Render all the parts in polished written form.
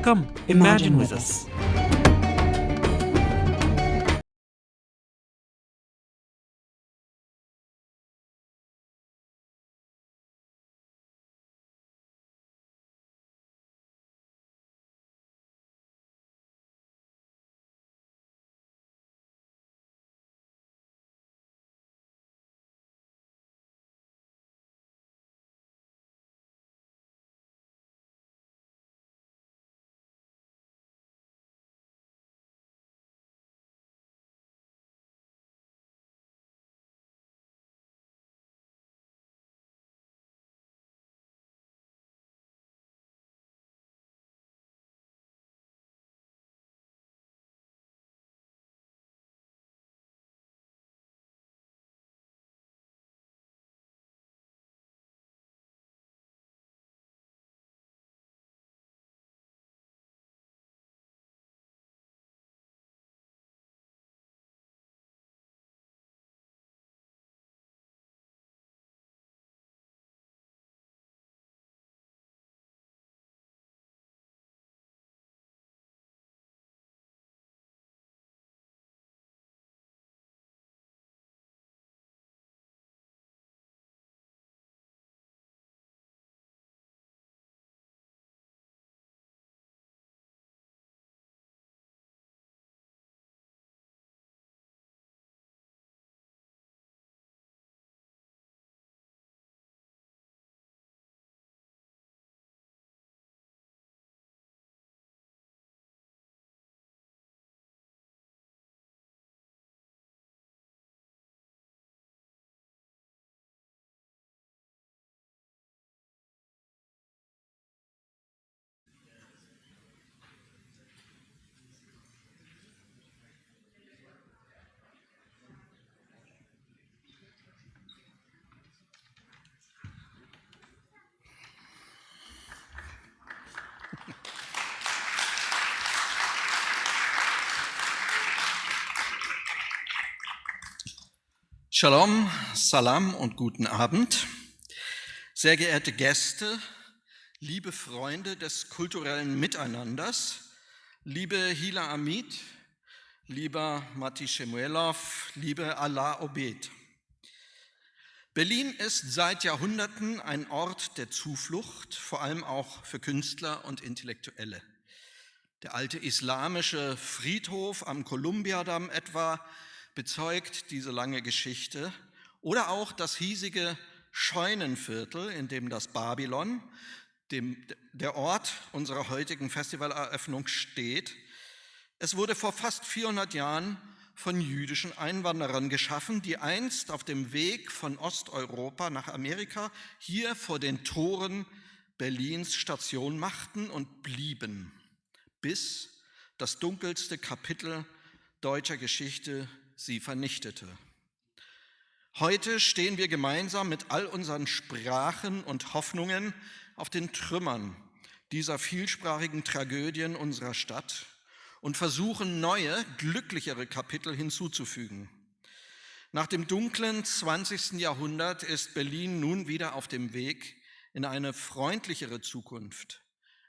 Come, imagine with us. Shalom, Salam und guten Abend. Sehr geehrte Gäste, liebe Freunde des kulturellen Miteinanders, liebe Hila Amit, lieber Mati Shemoelof, liebe Allah Obed. Berlin ist seit Jahrhunderten ein Ort der Zuflucht, vor allem auch für Künstler und Intellektuelle. Der alte islamische Friedhof am Kolumbiadamm etwa bezeugt diese lange Geschichte, oder auch das hiesige Scheunenviertel, in dem das Babylon, der Ort unserer heutigen Festivaleröffnung, steht. Es wurde vor fast 400 Jahren von jüdischen Einwanderern geschaffen, die einst auf dem Weg von Osteuropa nach Amerika hier vor den Toren Berlins Station machten und blieben, bis das dunkelste Kapitel deutscher Geschichte sie vernichtete. Heute stehen wir gemeinsam mit all unseren Sprachen und Hoffnungen auf den Trümmern dieser vielsprachigen Tragödien unserer Stadt und versuchen, neue, glücklichere Kapitel hinzuzufügen. Nach dem dunklen 20. Jahrhundert ist Berlin nun wieder auf dem Weg in eine freundlichere Zukunft.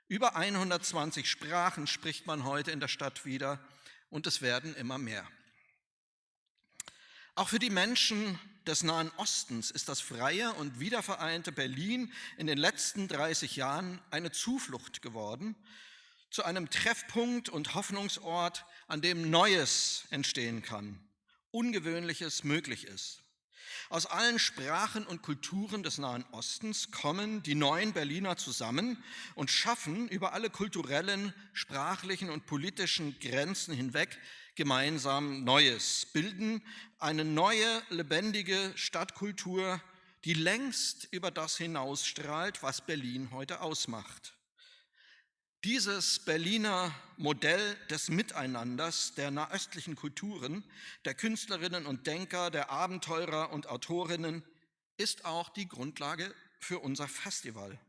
Über 120 Sprachen spricht man heute in der Stadt wieder und es werden immer mehr. Auch für die Menschen des Nahen Ostens ist das freie und wiedervereinte Berlin in den letzten 30 Jahren eine Zuflucht geworden, zu einem Treffpunkt und Hoffnungsort, an dem Neues entstehen kann, Ungewöhnliches möglich ist. Aus allen Sprachen und Kulturen des Nahen Ostens kommen die neuen Berliner zusammen und schaffen über alle kulturellen, sprachlichen und politischen Grenzen hinweg gemeinsam Neues, bilden eine neue, lebendige Stadtkultur, die längst über das hinausstrahlt, was Berlin heute ausmacht. Dieses Berliner Modell des Miteinanders der nahöstlichen Kulturen, der Künstlerinnen und Denker, der Abenteurer und Autorinnen ist auch die Grundlage für unser Festival.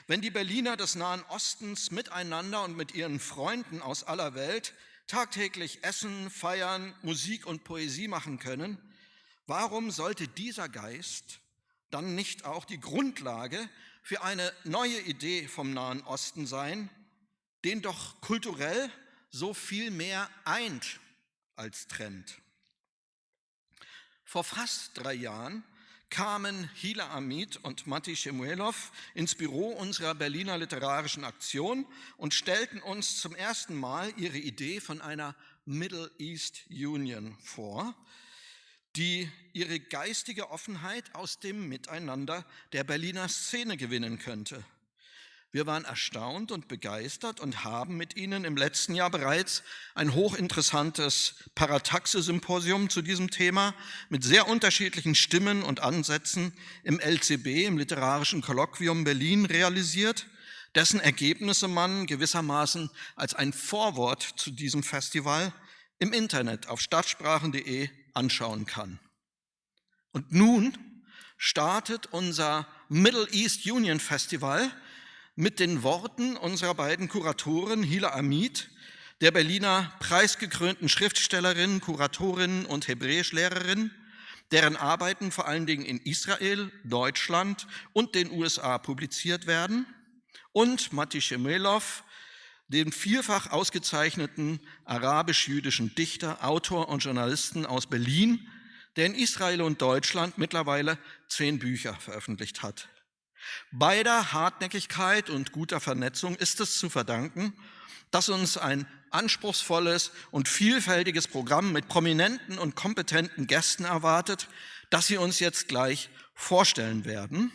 Wenn die Berliner des Nahen Ostens miteinander und mit ihren Freunden aus aller Welt tagtäglich essen, feiern, Musik und Poesie machen können, warum sollte dieser Geist dann nicht auch die Grundlage für eine neue Idee vom Nahen Osten sein, den doch kulturell so viel mehr eint als trennt. Vor fast 3 Jahren kamen Hila, Amit und Martin Shemoelof ins Büro unserer Berliner Literarischen Aktion und stellten uns zum ersten Mal ihre Idee von einer Middle East Union vor, die ihre geistige Offenheit aus dem Miteinander der Berliner Szene gewinnen könnte. Wir waren erstaunt und begeistert und haben mit ihnen im letzten Jahr bereits ein hochinteressantes Parataxe-Symposium zu diesem Thema mit sehr unterschiedlichen Stimmen und Ansätzen im LCB, im Literarischen Kolloquium Berlin, realisiert, dessen Ergebnisse man gewissermaßen als ein Vorwort zu diesem Festival im Internet auf stadtsprachen.de anschauen kann. Und nun startet unser Middle East Union Festival mit den Worten unserer beiden Kuratoren Hila Amit, der Berliner preisgekrönten Schriftstellerin, Kuratorin und Hebräischlehrerin, deren Arbeiten vor allen Dingen in Israel, Deutschland und den USA publiziert werden, und Martin Shemoelof, dem vielfach ausgezeichneten arabisch-jüdischen Dichter, Autor und Journalisten aus Berlin, der in Israel und Deutschland mittlerweile 10 Bücher veröffentlicht hat. Beider Hartnäckigkeit und guter Vernetzung ist es zu verdanken, dass uns ein anspruchsvolles und vielfältiges Programm mit prominenten und kompetenten Gästen erwartet, das Sie uns jetzt gleich vorstellen werden.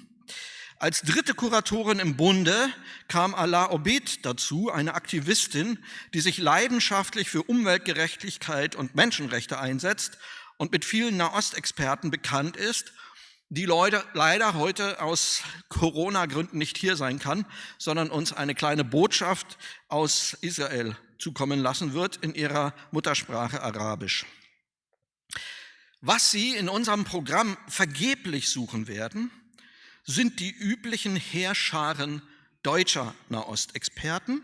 Als dritte Kuratorin im Bunde kam Ala Obed dazu, eine Aktivistin, die sich leidenschaftlich für Umweltgerechtigkeit und Menschenrechte einsetzt und mit vielen Nahostexperten bekannt ist, die leider heute aus Corona-Gründen nicht hier sein kann, sondern uns eine kleine Botschaft aus Israel zukommen lassen wird in ihrer Muttersprache Arabisch. Was Sie in unserem Programm vergeblich suchen werden, sind die üblichen Heerscharen deutscher Nahostexperten,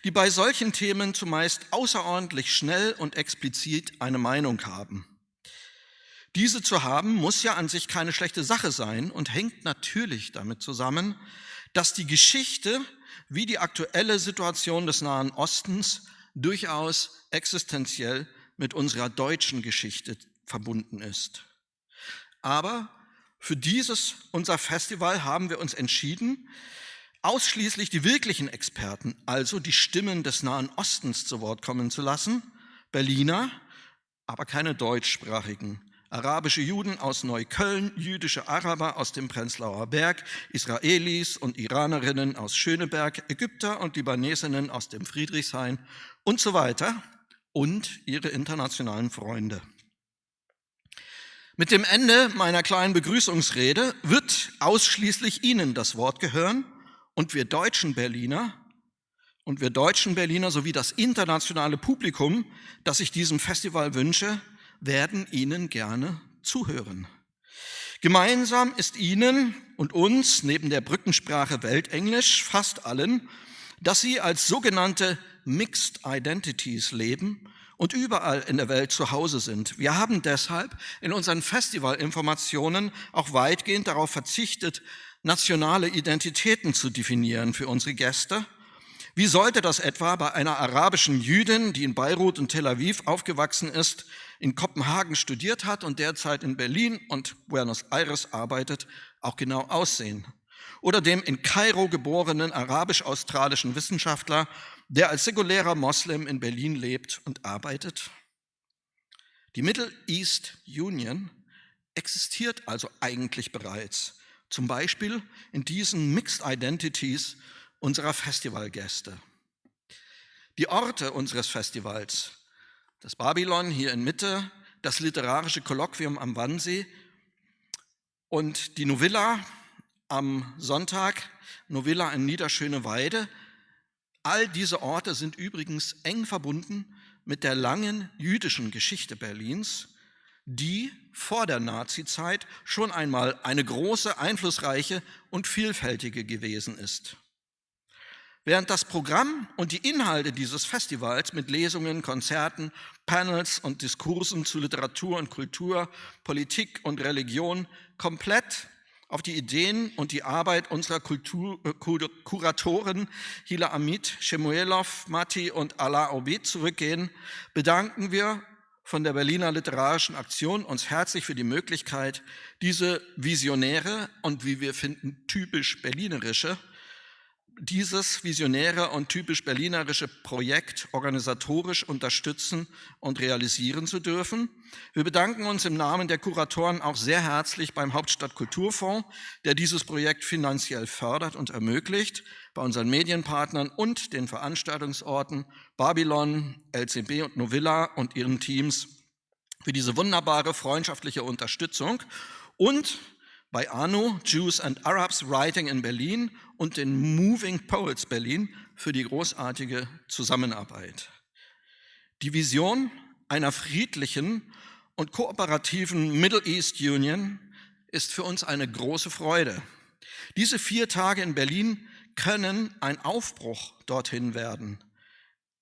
die bei solchen Themen zumeist außerordentlich schnell und explizit eine Meinung haben. Diese zu haben, muss ja an sich keine schlechte Sache sein und hängt natürlich damit zusammen, dass die Geschichte wie die aktuelle Situation des Nahen Ostens durchaus existenziell mit unserer deutschen Geschichte verbunden ist. Aber für unser Festival haben wir uns entschieden, ausschließlich die wirklichen Experten, also die Stimmen des Nahen Ostens, zu Wort kommen zu lassen, Berliner, aber keine deutschsprachigen. Arabische Juden aus Neukölln, jüdische Araber aus dem Prenzlauer Berg, Israelis und Iranerinnen aus Schöneberg, Ägypter und Libanesinnen aus dem Friedrichshain und so weiter und ihre internationalen Freunde. Mit dem Ende meiner kleinen Begrüßungsrede wird ausschließlich Ihnen das Wort gehören und wir deutschen Berliner sowie das internationale Publikum, das ich diesem Festival wünsche, werden Ihnen gerne zuhören. Gemeinsam ist Ihnen und uns neben der Brückensprache Weltenglisch fast allen, dass Sie als sogenannte Mixed Identities leben und überall in der Welt zu Hause sind. Wir haben deshalb in unseren Festivalinformationen auch weitgehend darauf verzichtet, nationale Identitäten zu definieren für unsere Gäste. Wie sollte das etwa bei einer arabischen Jüdin, die in Beirut und Tel Aviv aufgewachsen ist, in Kopenhagen studiert hat und derzeit in Berlin und Buenos Aires arbeitet, auch genau aussehen? Oder dem in Kairo geborenen arabisch-australischen Wissenschaftler, der als säkulärer Moslem in Berlin lebt und arbeitet? Die Middle East Union existiert also eigentlich bereits, zum Beispiel in diesen Mixed Identities unserer Festivalgäste. Die Orte unseres Festivals, das Babylon hier in Mitte, das Literarische Kolloquium am Wannsee und die Novilla am Sonntag, Novilla in Niederschöneweide, all diese Orte sind übrigens eng verbunden mit der langen jüdischen Geschichte Berlins, die vor der Nazizeit schon einmal eine große, einflussreiche und vielfältige gewesen ist. Während das Programm und die Inhalte dieses Festivals mit Lesungen, Konzerten, Panels und Diskursen zu Literatur und Kultur, Politik und Religion komplett auf die Ideen und die Arbeit unserer Kuratoren Hila Amit, Shemoelof, Matti und Abdalla zurückgehen, bedanken wir von der Berliner Literarischen Aktion uns herzlich für die Möglichkeit, diese visionäre und, wie wir finden, dieses visionäre und typisch berlinerische Projekt organisatorisch unterstützen und realisieren zu dürfen. Wir bedanken uns im Namen der Kuratoren auch sehr herzlich beim Hauptstadtkulturfonds, der dieses Projekt finanziell fördert und ermöglicht, bei unseren Medienpartnern und den Veranstaltungsorten Babylon, LCB und Novilla und ihren Teams für diese wunderbare freundschaftliche Unterstützung und bei ANO, Jews and Arabs Writing in Berlin und den Moving Poets Berlin für die großartige Zusammenarbeit. Die Vision einer friedlichen und kooperativen Middle East Union ist für uns eine große Freude. Diese 4 Tage in Berlin können ein Aufbruch dorthin werden.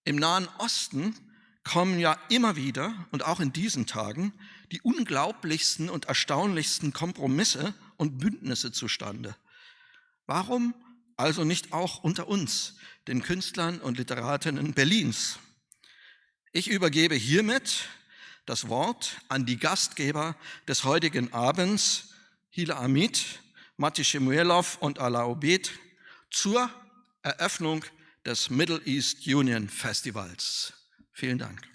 Im Nahen Osten kommen ja immer wieder und auch in diesen Tagen die unglaublichsten und erstaunlichsten Kompromisse und Bündnisse zustande. Warum also nicht auch unter uns, den Künstlern und Literatinnen Berlins? Ich übergebe hiermit das Wort an die Gastgeber des heutigen Abends, Hila Amit, Matti Shemoelof und Abdalla, zur Eröffnung des Middle East Union Festivals. Vielen Dank.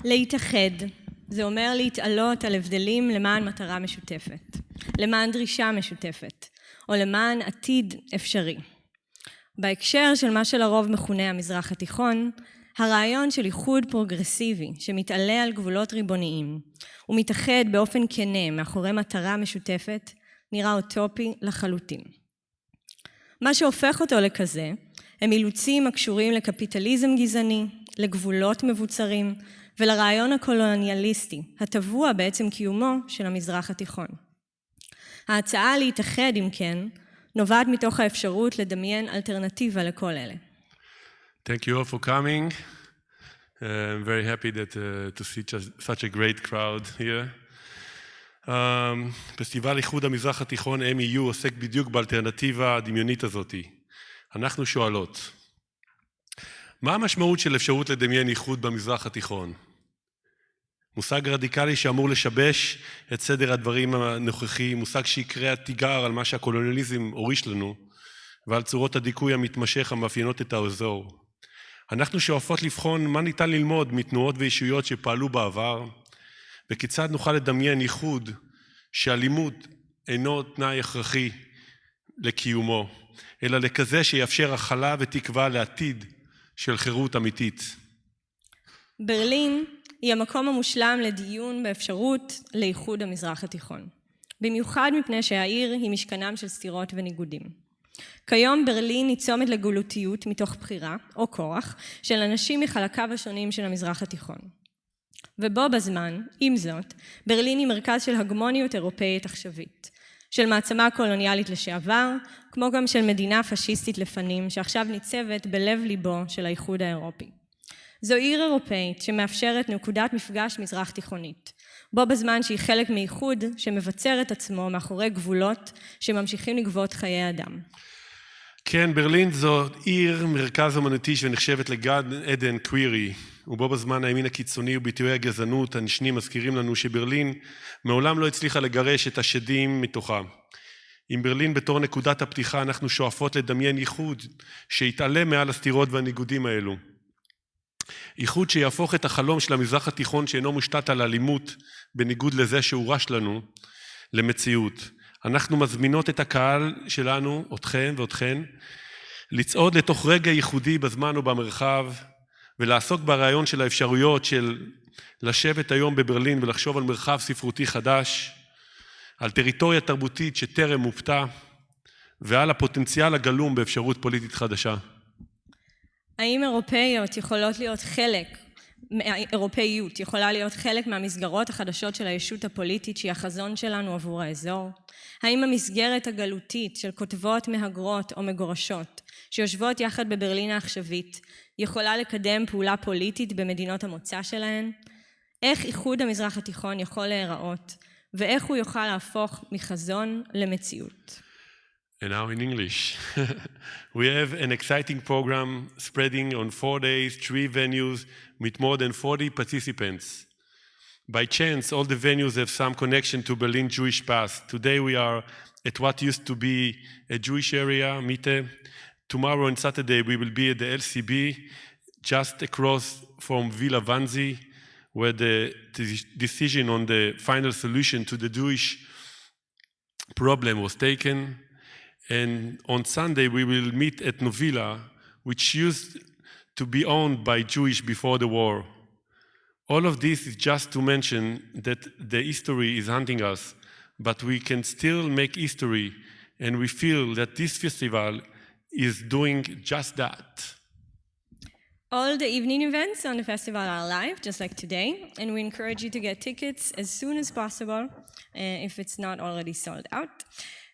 להתאחד, זה אומר להתעלות על הבדלים למען מטרה משותפת, למען דרישה משותפת, או למען עתיד אפשרי. בהקשר של מה שלרוב מכונה המזרח התיכון, הרעיון של איחוד פרוגרסיבי שמתעלה על גבולות ריבוניים, ומתאחד באופן כנה מאחורי מטרה משותפת, נראה אוטופי לחלוטין. מה שהופך אותו לכזה, הם אילוצים הקשורים לקפיטליזם גזעני, לגבולות מבוצרים, ולרעיון הקולוניאליסטי, הטבוע בעצם קיומו של המזרח התיכון. ההצעה להתאחד, אם כן, נובעת מתוך האפשרות לדמיין אלטרנטיבה לכל אלה. Thank you all for coming. I'm very happy that to see such a great crowd here. פסטיבל איחוד המזרח התיכון MEU עוסק בדיוק באלטרנטיבה הדמיונית הזאת. אנחנו שואלות, מה המשמעות של אפשרות לדמיין איחוד במזרח התיכון? מושג רדיקלי שאמור לשבש את סדר הדברים הנוכחי, מושג שיקרא תיגר על מה שהקולוניאליזם הוריש לנו, ועל צורות הדיכוי המתמשך המאפיינות את האזור. אנחנו שואפות לבחון מה ניתן ללמוד מתנועות ואישויות שפעלו בעבר, וכיצד נוכל לדמיין איחוד שאלימות אינו תנאי הכרחי לקיומו, אלא לכזה שיאפשר הכלה ותקווה לעתיד של חירות אמיתית. ברלין היא המקום המושלם לדיון באפשרות לאיחוד המזרח התיכון. במיוחד מפני שהעיר היא משכנם של סתירות וניגודים. כיום ברלין היא צומת לגולותיות מתוך בחירה או כורח של אנשים מחלקיו השונים של המזרח התיכון. ובו בזמן, עם זאת, ברלין היא מרכז של הגמוניות אירופאית עכשווית, של מעצמה קולוניאלית לשעבר, כמו גם של מדינה פשיסטית לפנים שעכשיו ניצבת בלב ליבו של האיחוד האירופי. זו עיר אירופאית שמאפשרת נקודת מפגש מזרח תיכונית, בו בזמן שהיא חלק מאיחוד שמבצר את עצמו מאחורי גבולות שממשיכים לגבות חיי אדם. כן, ברלין זו עיר מרכז אמנותי שנחשבת לגן עדן קווירי, ובו בזמן הימין הקיצוני וביטויי הגזענות הנשנים מזכירים לנו שברלין מעולם לא הצליחה לגרש את השדים מתוכה. עם ברלין בתור נקודת הפתיחה אנחנו שואפות לדמיין איחוד שיתעלה מעל הסתירות והניגודים האלו. איחוד שיהפוך את החלום של המזרח התיכון שאינו מושתת על אלימות בניגוד לזה שהורש לנו למציאות. אנחנו מזמינות את הקהל שלנו, אתכם ואתכן, לצעוד לתוך רגע ייחודי בזמן ובמרחב, ולעסוק ברעיון של האפשרויות של לשבת היום בברלין ולחשוב על מרחב ספרותי חדש, על טריטוריה תרבותית שטרם מופתה, ועל הפוטנציאל הגלום באפשרות פוליטית חדשה. האם אירופאיות יכולה להיות חלק מהמסגרות החדשות של הישות הפוליטית שהיא החזון שלנו עבור האזור? האם המסגרת הגלותית של כותבות מהגרות או מגורשות שיושבות יחד בברלין העכשווית יכולה לקדם פעולה פוליטית במדינות המוצא שלהן? איך איחוד המזרח התיכון יכול להיראות ואיך הוא יוכל להפוך מחזון למציאות? And now in English. We have an exciting program spreading on 4 days, 3 venues with more than 40 participants. By chance, all the venues have some connection to Berlin Jewish past. Today we are at what used to be a Jewish area, Mitte. Tomorrow and Saturday we will be at the LCB, just across from Villa Vanzi, where the decision on the final solution to the Jewish problem was taken. And on Sunday we will meet at Novilla, which used to be owned by Jewish before the war. All of this is just to mention that the history is hunting us, but we can still make history, and we feel that this festival is doing just that. All the evening events on the festival are live, just like today, and we encourage you to get tickets as soon as possible, if it's not already sold out.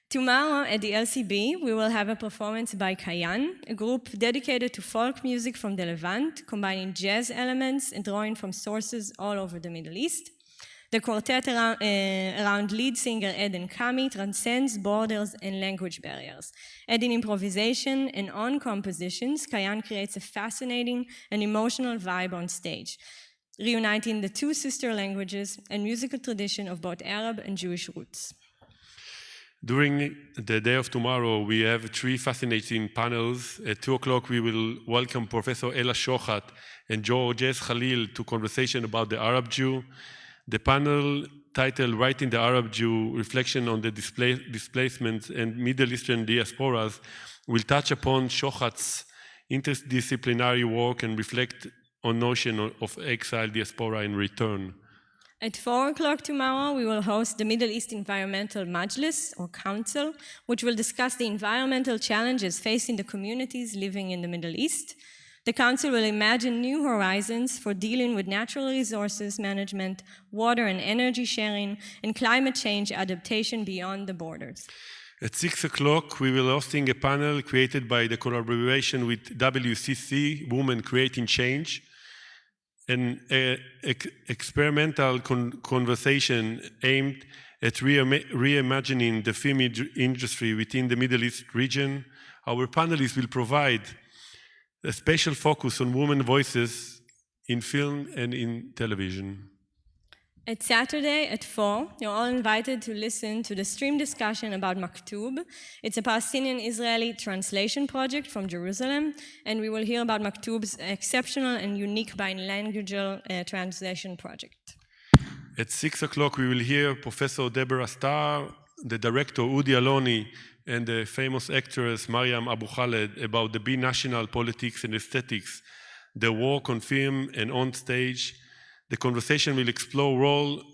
Tomorrow at the LCB, we will have a performance by Kayan, a group dedicated to folk music from the Levant, combining jazz elements and drawing from sources all over the Middle East. The quartet around lead singer Eden Kami transcends borders and language barriers. Adding improvisation and on compositions, Kayan creates a fascinating and emotional vibe on stage, reuniting the two sister languages and musical tradition of both Arab and Jewish roots. During the day of tomorrow, we have 3 fascinating panels. At 2 o'clock, we will welcome Professor Ella Shochat and Georges Khalil to conversation about the Arab Jew. The panel titled Writing the Arab Jew, Reflection on the Displacement and Middle Eastern Diasporas will touch upon Shochat's interdisciplinary work and reflect on notion of exile, diaspora, and return. At 4 o'clock tomorrow, we will host the Middle East Environmental Majlis, or Council, which will discuss the environmental challenges facing the communities living in the Middle East. The Council will imagine new horizons for dealing with natural resources management, water and energy sharing, and climate change adaptation beyond the borders. At 6 o'clock, we will hosting a panel created by the collaboration with WCC, Women Creating Change, an experimental conversation aimed at reimagining the film industry within the Middle East region. Our panelists will provide a special focus on women voices in film and in television. At Saturday at 4, you're all invited to listen to the stream discussion about Maktub. It's a Palestinian-Israeli translation project from Jerusalem, and we will hear about Maktub's exceptional and unique bilingual translation project. At 6 o'clock, we will hear Professor Deborah Starr, the director Udi Aloni, and the famous actress Mariam Abu Khaled about the binational politics and aesthetics, their work on film and on stage. The conversation will explore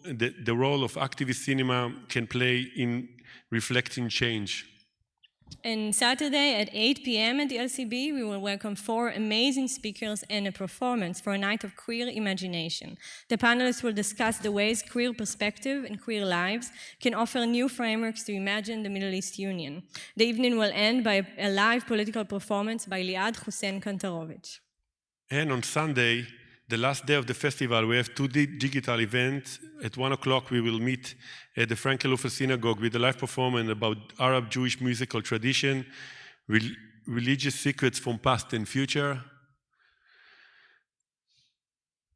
the role of activist cinema can play in reflecting change. And Saturday at 8 p.m. at the LCB, we will welcome 4 amazing speakers and a performance for a night of queer imagination. The panelists will discuss the ways queer perspective and queer lives can offer new frameworks to imagine the Middle East Union. The evening will end by a live political performance by Liad Hussein Kantarovich. And on Sunday, the last day of the festival, we have 2 digital events. At 1 o'clock, we will meet at the Frankel-Ufer Synagogue with a live performance about Arab-Jewish musical tradition, religious secrets from past and future.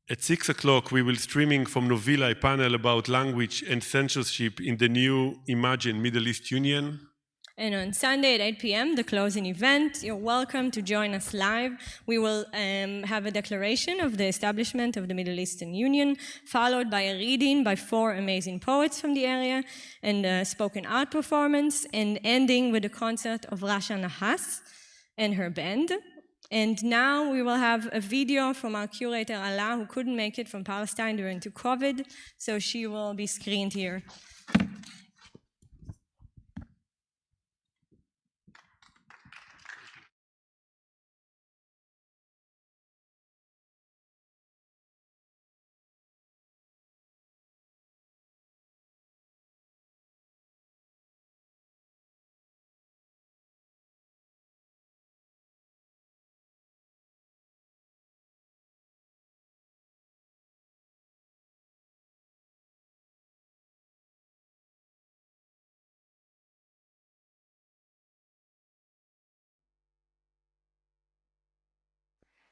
At 6 o'clock, we will streaming from Novilla a panel about language and censorship in the new Imagine Middle East Union. And on Sunday at 8 p.m., the closing event, you're welcome to join us live. We will have a declaration of the establishment of the Middle Eastern Union, followed by a reading by 4 amazing poets from the area, and a spoken art performance, and ending with a concert of Rasha Nahas and her band. And now we will have a video from our curator, Allah, who couldn't make it from Palestine during COVID, so she will be screened here.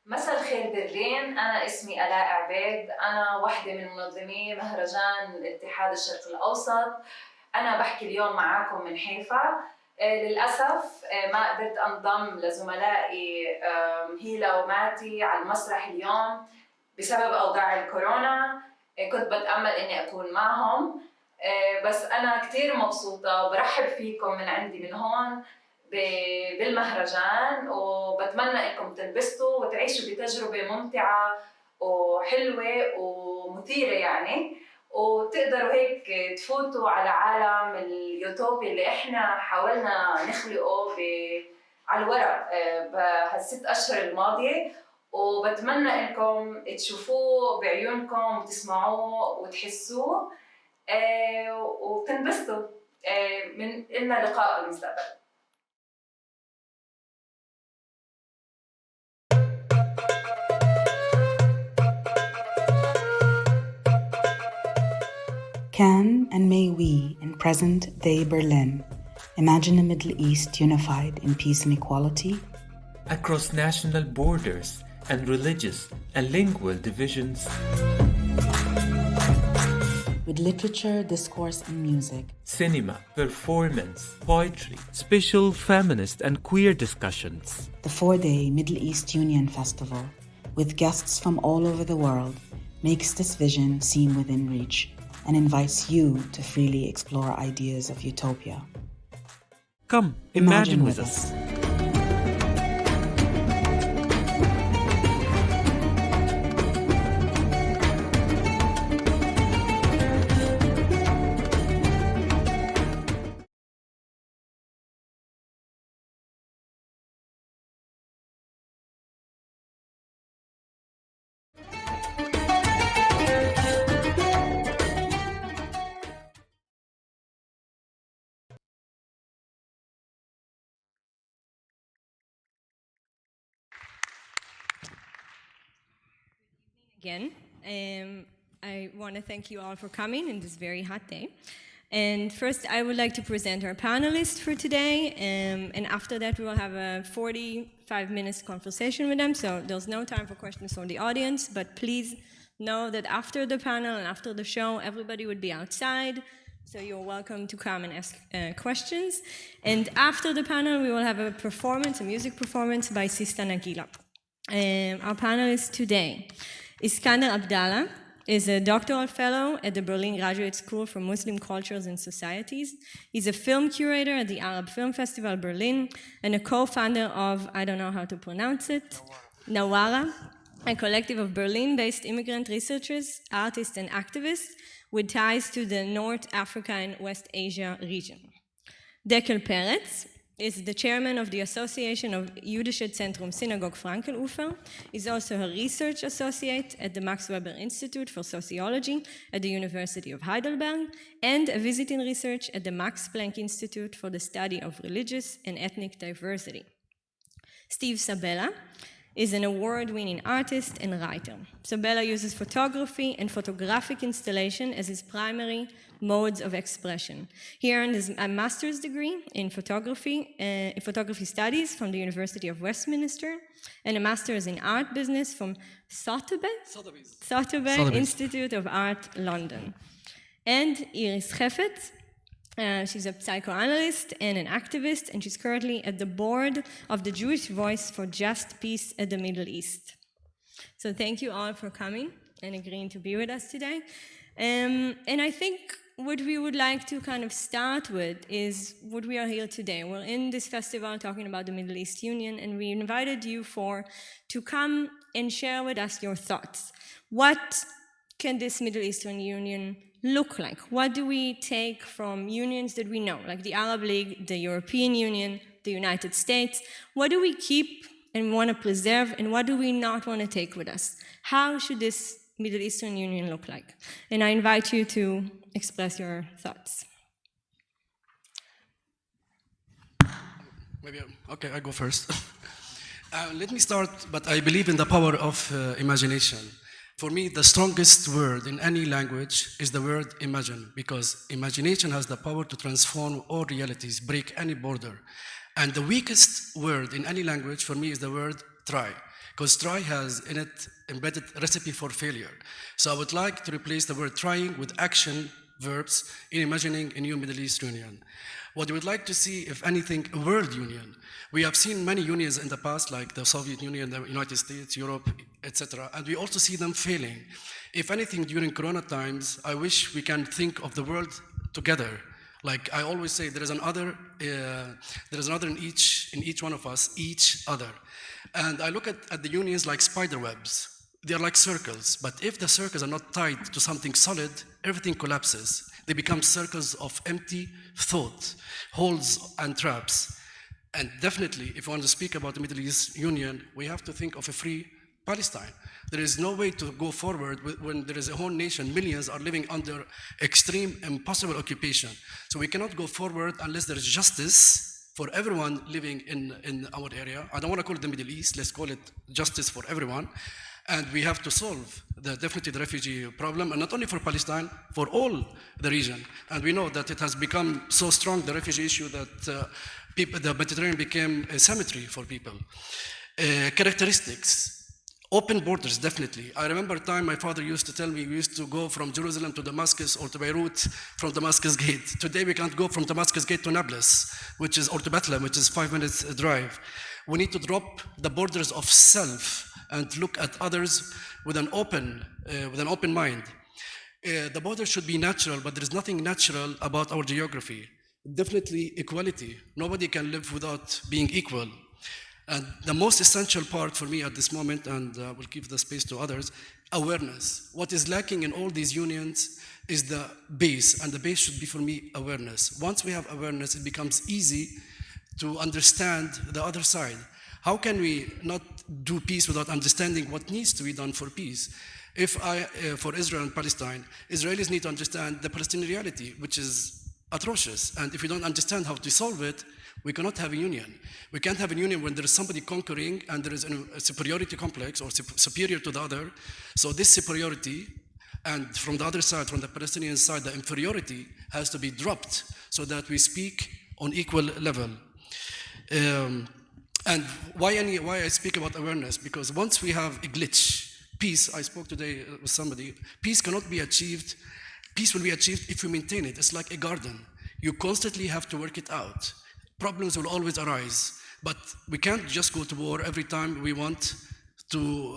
مساء الخير برلين، أنا اسمي آلاء عبيد، أنا واحدة من منظمي مهرجان الاتحاد الشرق الأوسط. أنا بحكي اليوم معاكم من حيفا. للأسف ما قدرت أنضم لزملائي هيلا وماتي على المسرح اليوم بسبب أوضاع الكورونا. كنت بتأمل إني أكون معهم، بس أنا كتير مبسوطة وبرحب فيكم من عندي من هون بالمهرجان، وبتمنى انكم تنبسطوا وتعيشوا بتجربة ممتعة وحلوة ومثيرة يعني، وتقدروا هيك تفوتوا على عالم اليوتوبيا اللي احنا حاولنا نخلقه على الورق بهال6 أشهر الماضية، وبتمنى انكم تشوفوه بعيونكم وتسمعوه وتحسوه وتنبسطوا. من إلنا لقاء بالمستقبل. Can and may we, in present-day Berlin, imagine a Middle East unified in peace and equality? Across national borders and religious and lingual divisions. With literature, discourse, and music. Cinema, performance, poetry, special feminist and queer discussions. The 4-day Middle East Union Festival, with guests from all over the world, makes this vision seem within reach and invites you to freely explore ideas of utopia. Come, imagine with us. Again, I want to thank you all for coming in this very hot day. And first, I would like to present our panelists for today, and after that, we will have a 45 minutes conversation with them, so there's no time for questions from the audience, but please know that after the panel and after the show, everybody would be outside, so you're welcome to come and ask questions. And after the panel, we will have a performance, a music performance by Sistanagila. Our panelists today: Iskandar Abdalla is a doctoral fellow at the Berlin Graduate School for Muslim Cultures and Societies. He's a film curator at the Arab Film Festival Berlin and a co-founder of, I don't know how to pronounce it, Nawara, a collective of Berlin-based immigrant researchers, artists, and activists with ties to the North Africa and West Asia region. Dekel Peretz is the chairman of the Association of Jüdische Zentrum Synagogue Frankenufer. He's also a research associate at the Max Weber Institute for Sociology at the University of Heidelberg and a visiting research at the Max Planck Institute for the Study of Religious and Ethnic Diversity. Steve Sabella is an award-winning artist and writer. Sabella uses photography and photographic installation as his primary modes of expression. He earned a master's degree in photography studies from the University of Westminster and a master's in art business from Sotheby's Institute of Art, London. And Iris Hefets, she's a psychoanalyst and an activist, and she's currently at the board of the Jewish Voice for Just Peace at the Middle East. So thank you all for coming and agreeing to be with us today. And I think what we would like to kind of start with is what we are here today. We're in this festival talking about the Middle East Union, and we invited you to come and share with us your thoughts. What can this Middle Eastern Union look like? What do we take from unions that we know, like the Arab League, the European Union, the United States? What do we keep and want to preserve, and what do we not want to take with us? How should this Middle Eastern Union look like? And I invite you to express your thoughts. Okay, I go first. Let me start, but I believe in the power of imagination. For me, the strongest word in any language is the word imagine, because imagination has the power to transform all realities, break any border. And the weakest word in any language for me is the word try, because try has in it embedded recipe for failure. So I would like to replace the word trying with action verbs in imagining a new Middle East union. What we would like to see, if anything, a world union. We have seen many unions in the past, like the Soviet Union, the United States, Europe, etc., and we also see them failing. If anything, during Corona times, I wish we can think of the world together. Like I always say, there is another in each one of us, each other. And I look at the unions like spider webs. They are like circles, but if the circles are not tied to something solid, everything collapses. They become circles of empty thought, holes and traps. And definitely, if we want to speak about the Middle East Union, we have to think of a free Palestine. There is no way to go forward when there is a whole nation, millions are living under extreme, impossible occupation. So we cannot go forward unless there is justice for everyone living in our area. I don't want to call it the Middle East, let's call it justice for everyone. And we have to solve definitely the refugee problem, and not only for Palestine, for all the region. And we know that it has become so strong, the refugee issue, that the Mediterranean became a cemetery for people. Characteristics. Open borders, definitely. I remember a time my father used to tell me we used to go from Jerusalem to Damascus or to Beirut from Damascus Gate. Today we can't go from Damascus Gate to Nablus, or to Bethlehem, which is 5 minutes drive. We need to drop the borders of self and look at others with an open mind. The border should be natural, but there is nothing natural about our geography. Definitely equality. Nobody can live without being equal. And the most essential part for me at this moment, and we'll give the space to others, awareness. What is lacking in all these unions is the base, and the base should be, for me, awareness. Once we have awareness, it becomes easy to understand the other side. How can we not do peace without understanding what needs to be done for peace? For Israel and Palestine, Israelis need to understand the Palestinian reality, which is atrocious. And if we don't understand how to solve it, we cannot have a union. We can't have a union when there is somebody conquering and there is a superiority complex or superior to the other. So this superiority, and from the other side, from the Palestinian side, the inferiority has to be dropped so that we speak on equal level. And why I speak about awareness? Because once we have a glitch, peace, I spoke today with somebody, peace cannot be achieved. Peace will be achieved if you maintain it. It's like a garden. You constantly have to work it out. Problems will always arise, but we can't just go to war every time we want to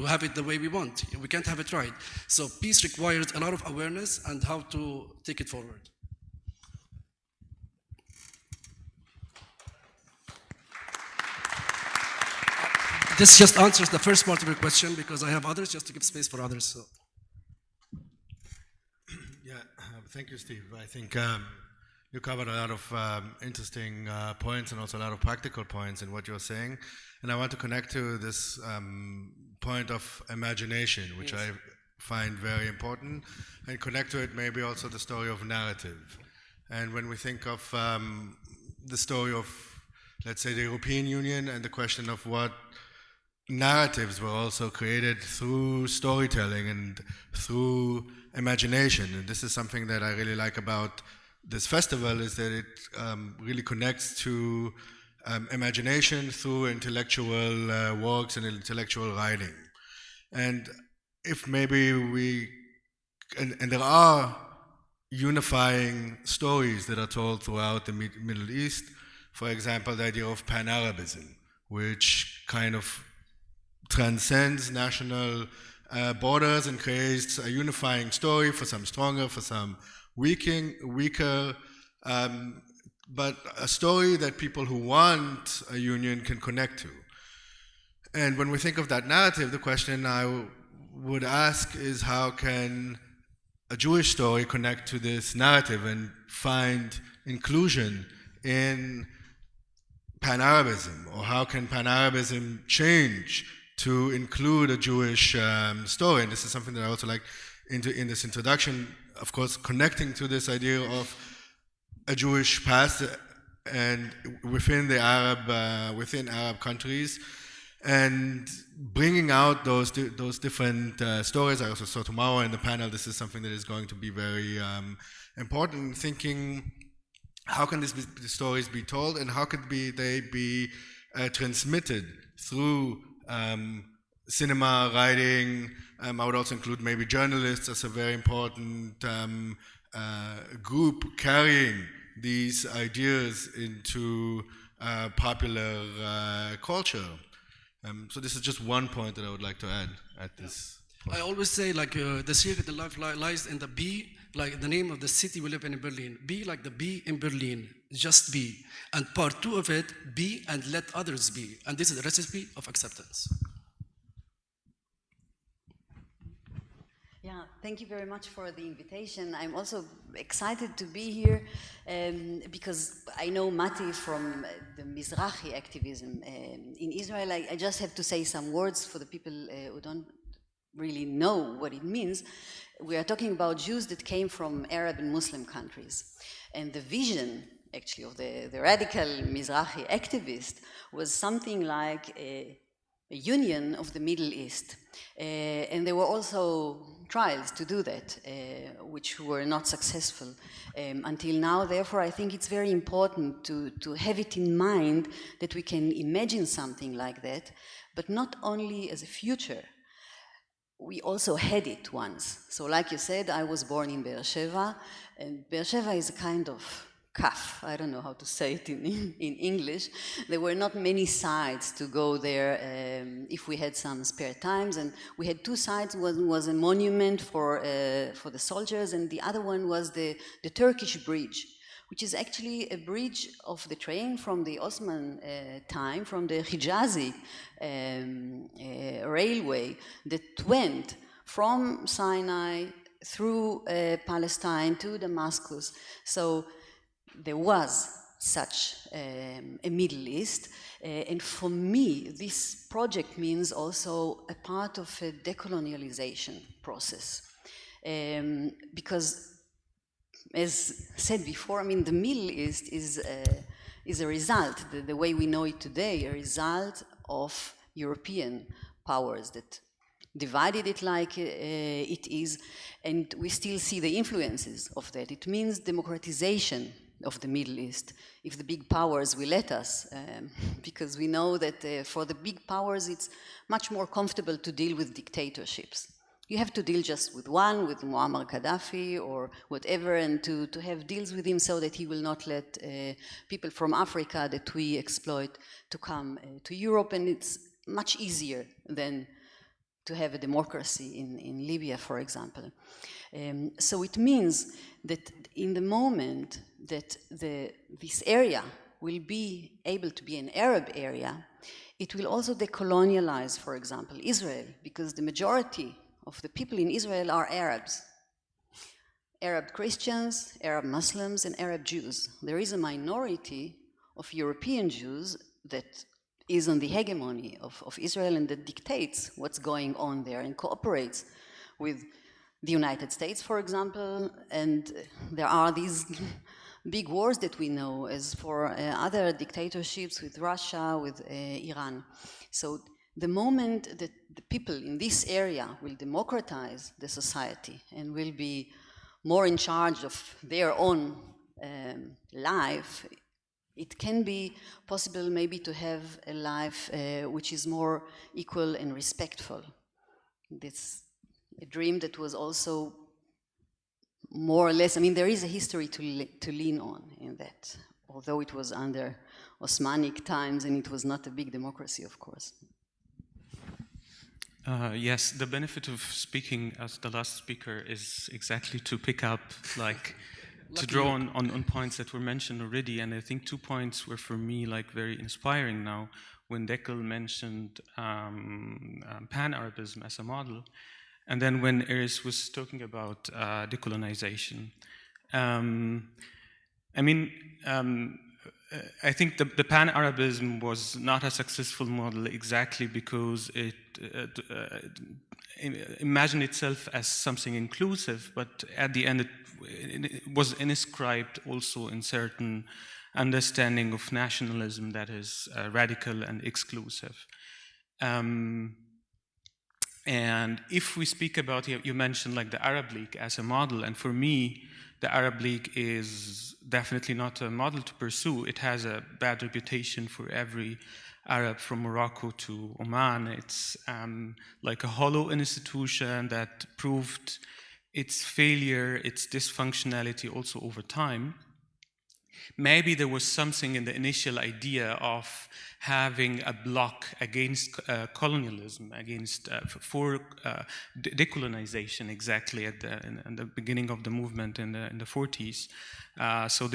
have it the way we want. We can't have it right. So peace requires a lot of awareness and how to take it forward. This just answers the first part of your question because I have others just to give space for others. So. Yeah, thank you, Steve. I think you covered a lot of interesting points and also a lot of practical points in what you're saying. And I want to connect to this point of imagination, which I find very important, and connect to it maybe also the story of narrative. And when we think of the story of, let's say, the European Union and the question of what narratives were also created through storytelling and through imagination. And this is something that I really like about this festival, is that it really connects to imagination through intellectual works and intellectual writing. And if maybe and there are unifying stories that are told throughout the Middle East, for example, the idea of Pan-Arabism, which kind of transcends national borders and creates a unifying story, for some stronger, for some weaker, but a story that people who want a union can connect to. And when we think of that narrative, the question I would ask is, how can a Jewish story connect to this narrative and find inclusion in Pan-Arabism? Or how can Pan-Arabism change to include a Jewish story? And this is something that I also like in this introduction, of course, connecting to this idea of a Jewish past and within Arab countries, and bringing out those different stories. I also saw tomorrow in the panel, this is something that is going to be very important, thinking how can these stories be told and how could they be transmitted through cinema, writing. I would also include maybe journalists as a very important group carrying these ideas into popular culture. So this is just one point that I would like to add at this point. I always say, like, the secret of life lies in the bee, like the name of the city we live in Berlin. Be like the bee in Berlin, just be. And part 2 of it, be and let others be. And this is the recipe of acceptance. Yeah, thank you very much for the invitation. I'm also excited to be here because I know Mati from the Mizrahi activism in Israel. I just have to say some words for the people who don't really know what it means. We are talking about Jews that came from Arab and Muslim countries. And the vision, actually, of the radical Mizrahi activist was something like a union of the Middle East. And there were also trials to do that, which were not successful until now. Therefore, I think it's very important to have it in mind that we can imagine something like that, but not only as a future. We also had it once. So like you said, I was born in Beersheba, and Beersheba is a kind of kaf. I don't know how to say it in English. There were not many sites to go there if we had some spare times, and we had 2 sites. One was a monument for the soldiers, and the other one was the Turkish bridge, which is actually a bridge of the train from the Ottoman time, from the Hijazi railway that went from Sinai through Palestine to Damascus. So there was such a Middle East, and for me this project means also a part of a decolonialization process, because as said before, I mean, the Middle East is a result, the way we know it today, a result of European powers that divided it like it is, and we still see the influences of that. It means democratization of the Middle East, if the big powers will let us, because we know that for the big powers it's much more comfortable to deal with dictatorships. You have to deal just with one, with Muammar Gaddafi or whatever, and to have deals with him so that he will not let people from Africa that we exploit to come to Europe, and it's much easier than to have a democracy in Libya, for example. So it means that in the moment that this area will be able to be an Arab area, it will also decolonialize, for example, Israel, because the majority of the people in Israel are Arabs. Arab Christians, Arab Muslims, and Arab Jews. There is a minority of European Jews that is on the hegemony of Israel and that dictates what's going on there and cooperates with the United States, for example, and there are these big wars that we know as for other dictatorships with Russia, with Iran. So the moment that the people in this area will democratize the society and will be more in charge of their own life, it can be possible maybe to have a life which is more equal and respectful. This a dream that was also more or less, I mean, there is a history to lean on in that, although it was under Osmanic times and it was not a big democracy, of course. Yes, the benefit of speaking as the last speaker is exactly to pick up, like, to draw on points that were mentioned already, and I think 2 points were for me like very inspiring now when Dekel mentioned Pan-Arabism as a model, and then when Iris was talking about decolonization. I think the Pan-Arabism was not a successful model exactly because it imagined itself as something inclusive, but at the end it was inscribed also in certain understanding of nationalism that is radical and exclusive. And if we speak about, you mentioned like the Arab League as a model, and for me, the Arab League is definitely not a model to pursue. It has a bad reputation for every Arab from Morocco to Oman. It's like a hollow institution that proved its failure, its dysfunctionality also over time. Maybe there was something in the initial idea of having a block against colonialism, against for decolonization, exactly at in the beginning of the movement in the 40s. So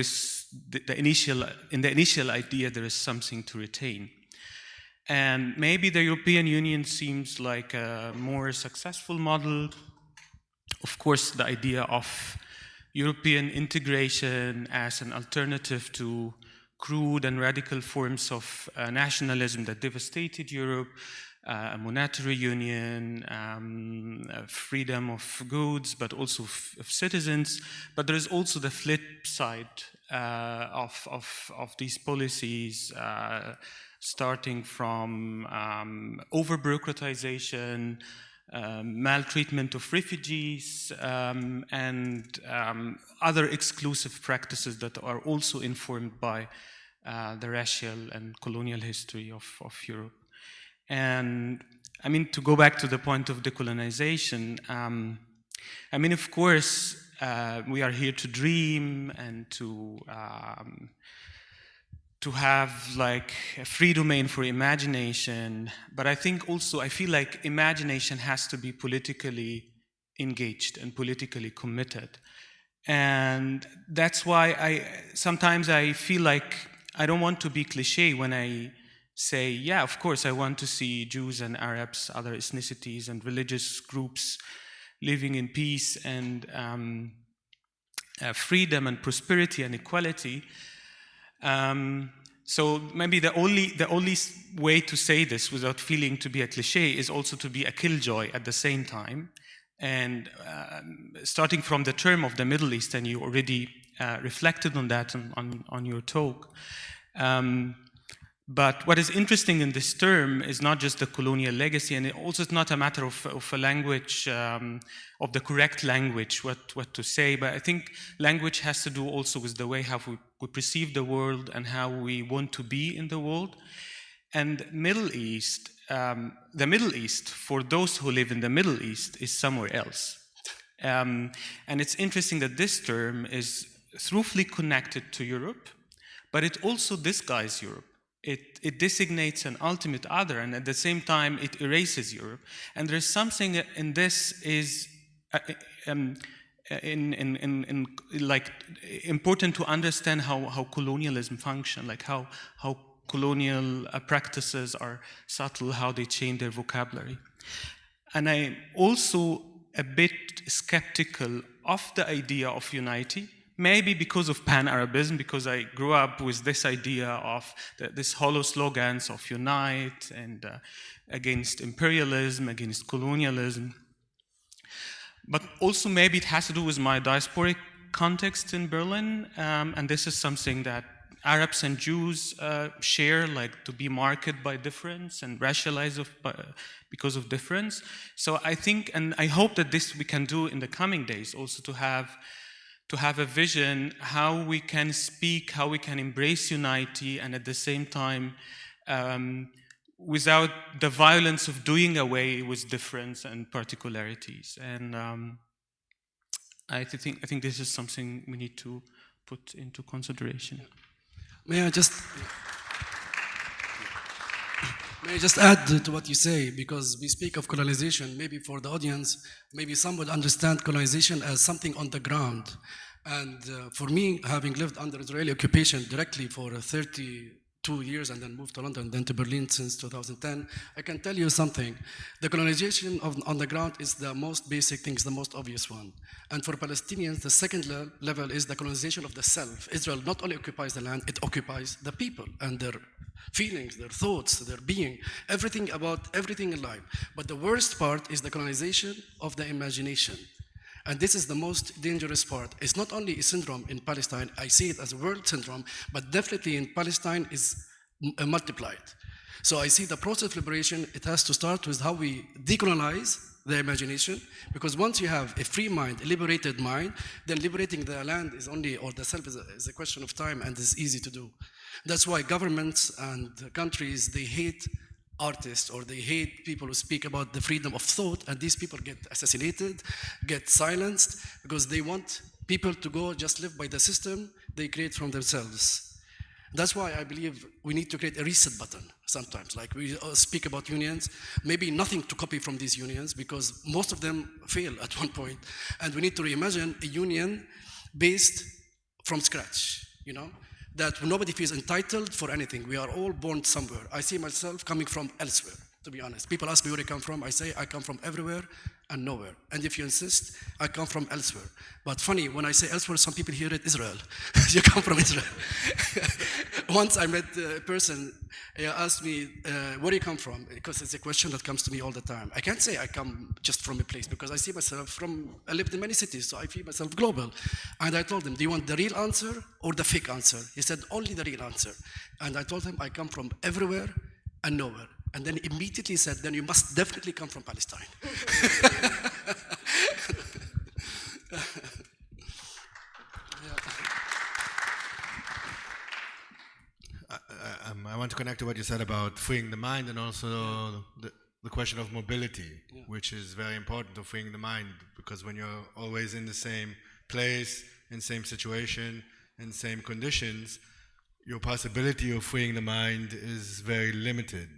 in the initial idea, there is something to retain. And maybe the European Union seems like a more successful model. Of course, the idea of European integration as an alternative to crude and radical forms of nationalism that devastated Europe, a monetary union, freedom of goods, but also of citizens. But there is also the flip side of these policies, starting from over-bureaucratization, maltreatment of refugees, and other exclusive practices that are also informed by the racial and colonial history of Europe. And I mean, to go back to the point of decolonization, I mean, of course, we are here to dream and to have like a free domain for imagination, but I think also, I feel like imagination has to be politically engaged and politically committed. And that's why sometimes I feel like I don't want to be cliche when I say, yeah, of course, I want to see Jews and Arabs, other ethnicities and religious groups living in peace and freedom and prosperity and equality. So maybe the only way to say this without feeling to be a cliche is also to be a killjoy at the same time. And starting from the term of the Middle East, and you already reflected on that on your talk. But what is interesting in this term is not just the colonial legacy, and it also is not a matter of a language, of the correct language, what to say, but I think language has to do also with the way how we perceive the world and how we want to be in the world. And Middle East, the Middle East, for those who live in the Middle East, is somewhere else. And it's interesting that this term is throughly connected to Europe, but it also disguises Europe. It designates an ultimate other, and at the same time it erases Europe. And there's something in this is like important to understand how colonialism function, like how colonial practices are subtle, how they change their vocabulary. And I'm also a bit skeptical of the idea of unity. Maybe because of Pan-Arabism, because I grew up with this idea of this hollow slogans of unite and against imperialism, against colonialism. But also maybe it has to do with my diasporic context in Berlin, and this is something that Arabs and Jews share, like to be marked by difference and racialized because of difference. So I think, and I hope that this we can do in the coming days, also to have a vision how we can speak, how we can embrace unity, and at the same time, without the violence of doing away with difference and particularities. And I think this is something we need to put into consideration. May I just add to what you say, because we speak of colonization, maybe for the audience, maybe some would understand colonization as something on the ground. And for me, having lived under Israeli occupation directly for 32 years and then moved to London, then to Berlin since 2010, I can tell you something. The colonization on the ground is the most basic thing, is the most obvious one. And for Palestinians, the second level is the colonization of the self. Israel not only occupies the land, it occupies the people and their feelings, their thoughts, their being, everything about everything in life. But the worst part is the colonization of the imagination. And this is the most dangerous part. It's not only a syndrome in Palestine, I see it as a world syndrome, but definitely in Palestine is multiplied. So I see the process of liberation, it has to start with how we decolonize the imagination, because once you have a free mind, a liberated mind, then liberating the land is only, or the self is a question of time, and is easy to do. That's why governments and countries, they hate artists, or they hate people who speak about the freedom of thought, and these people get assassinated, get silenced, because they want people to go just live by the system they create from themselves. That's why I believe we need to create a reset button sometimes. Like we speak about unions, maybe nothing to copy from these unions because most of them fail at one point. And we need to reimagine a union based from scratch, you know, that nobody feels entitled for anything. We are all born somewhere. I see myself coming from elsewhere, to be honest. People ask me where I come from. I say I come from everywhere and nowhere. And if you insist, I come from elsewhere. But funny, when I say elsewhere, some people hear it Israel. You come from Israel. Once I met a person, he asked me, where do you come from? Because it's a question that comes to me all the time. I can't say I come just from a place because I see myself I lived in many cities, so I feel myself global. And I told him, do you want the real answer or the fake answer? He said, only the real answer. And I told him, I come from everywhere and nowhere. And then immediately said, then you must definitely come from Palestine. I want to connect to what you said about freeing the mind and also the question of mobility, which is very important to freeing the mind, because when you're always in the same place, in same situation, in same conditions, your possibility of freeing the mind is very limited.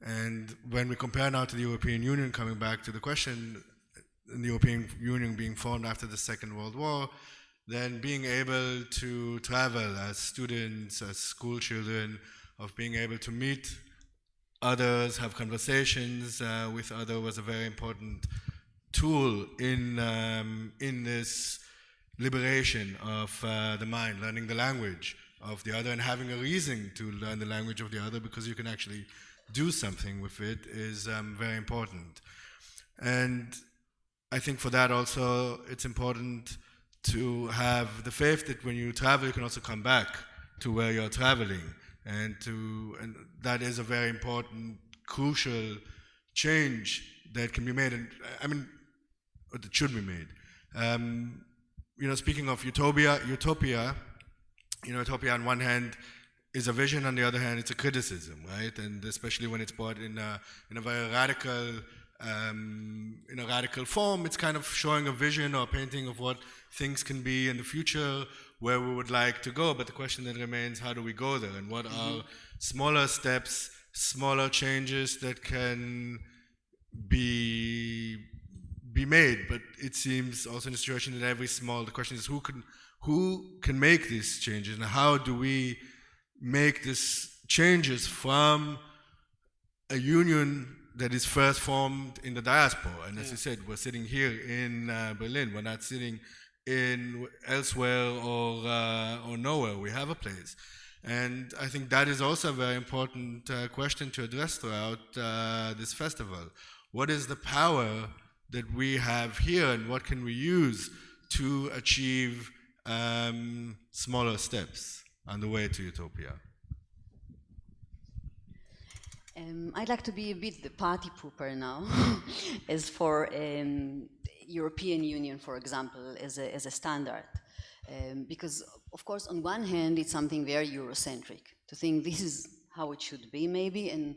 And when we compare now to the European Union, coming back to the question, the European Union being formed after the Second World War, then being able to travel as students, as school children, of being able to meet others, have conversations with others was a very important tool in this liberation of the mind, learning the language of the other and having a reason to learn the language of the other because you can actually do something with it is very important. And I think for that also it's important to have the faith that when you travel you can also come back to where you're traveling, and that is a very important, crucial change that can be made, and I mean, that should be made. You know, speaking of utopia, you know, utopia on one hand is a vision, on the other hand, it's a criticism, right? And especially when it's brought in a very radical, in a radical form, it's kind of showing a vision or a painting of what things can be in the future, where we would like to go. But the question that remains, how do we go there? And what are smaller steps, smaller changes that can be made? But it seems also in a situation that the question is who can make these changes, and how do we make these changes from a union that is first formed in the diaspora? And as you said, we're sitting here in Berlin. We're not sitting in elsewhere or nowhere. We have a place. And I think that is also a very important question to address throughout this festival. What is the power that we have here, and what can we use to achieve smaller steps on the way to utopia? I'd like to be a bit the party pooper now, as for European Union, for example, as a standard. Because, of course, on one hand, it's something very Eurocentric, to think this is how it should be, maybe, and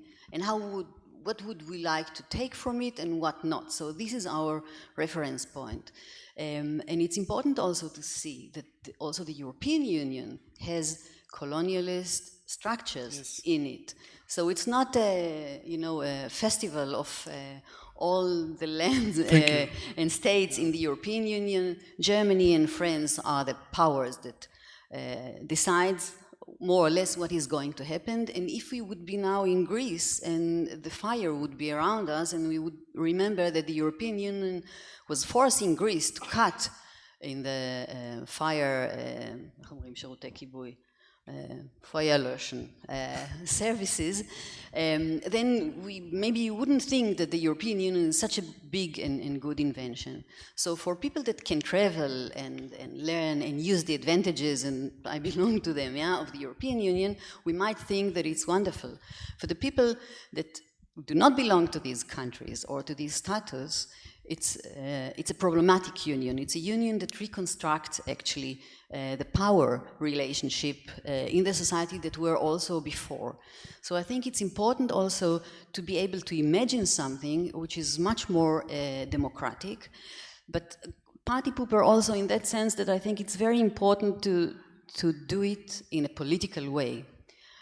what would we like to take from it and what not. So this is our reference point. And it's important also to see that also the European Union has colonialist structures in it. So it's not a festival of all the lands and states in the European Union. Germany and France are the powers that decides more or less what is going to happen. And if we would be now in Greece and the fire would be around us, and we would remember that the European Union was forcing Greece to cut in the fire, Feuerlöschen services, then maybe you wouldn't think that the European Union is such a big and good invention. So for people that can travel and learn and use the advantages, and I belong to them, of the European Union, we might think that it's wonderful. For the people that do not belong to these countries or to these status, it's a problematic union. It's a union that reconstructs actually the power relationship in the society that were also before. So I think it's important also to be able to imagine something which is much more democratic, but party pooper also in that sense that I think it's very important to do it in a political way.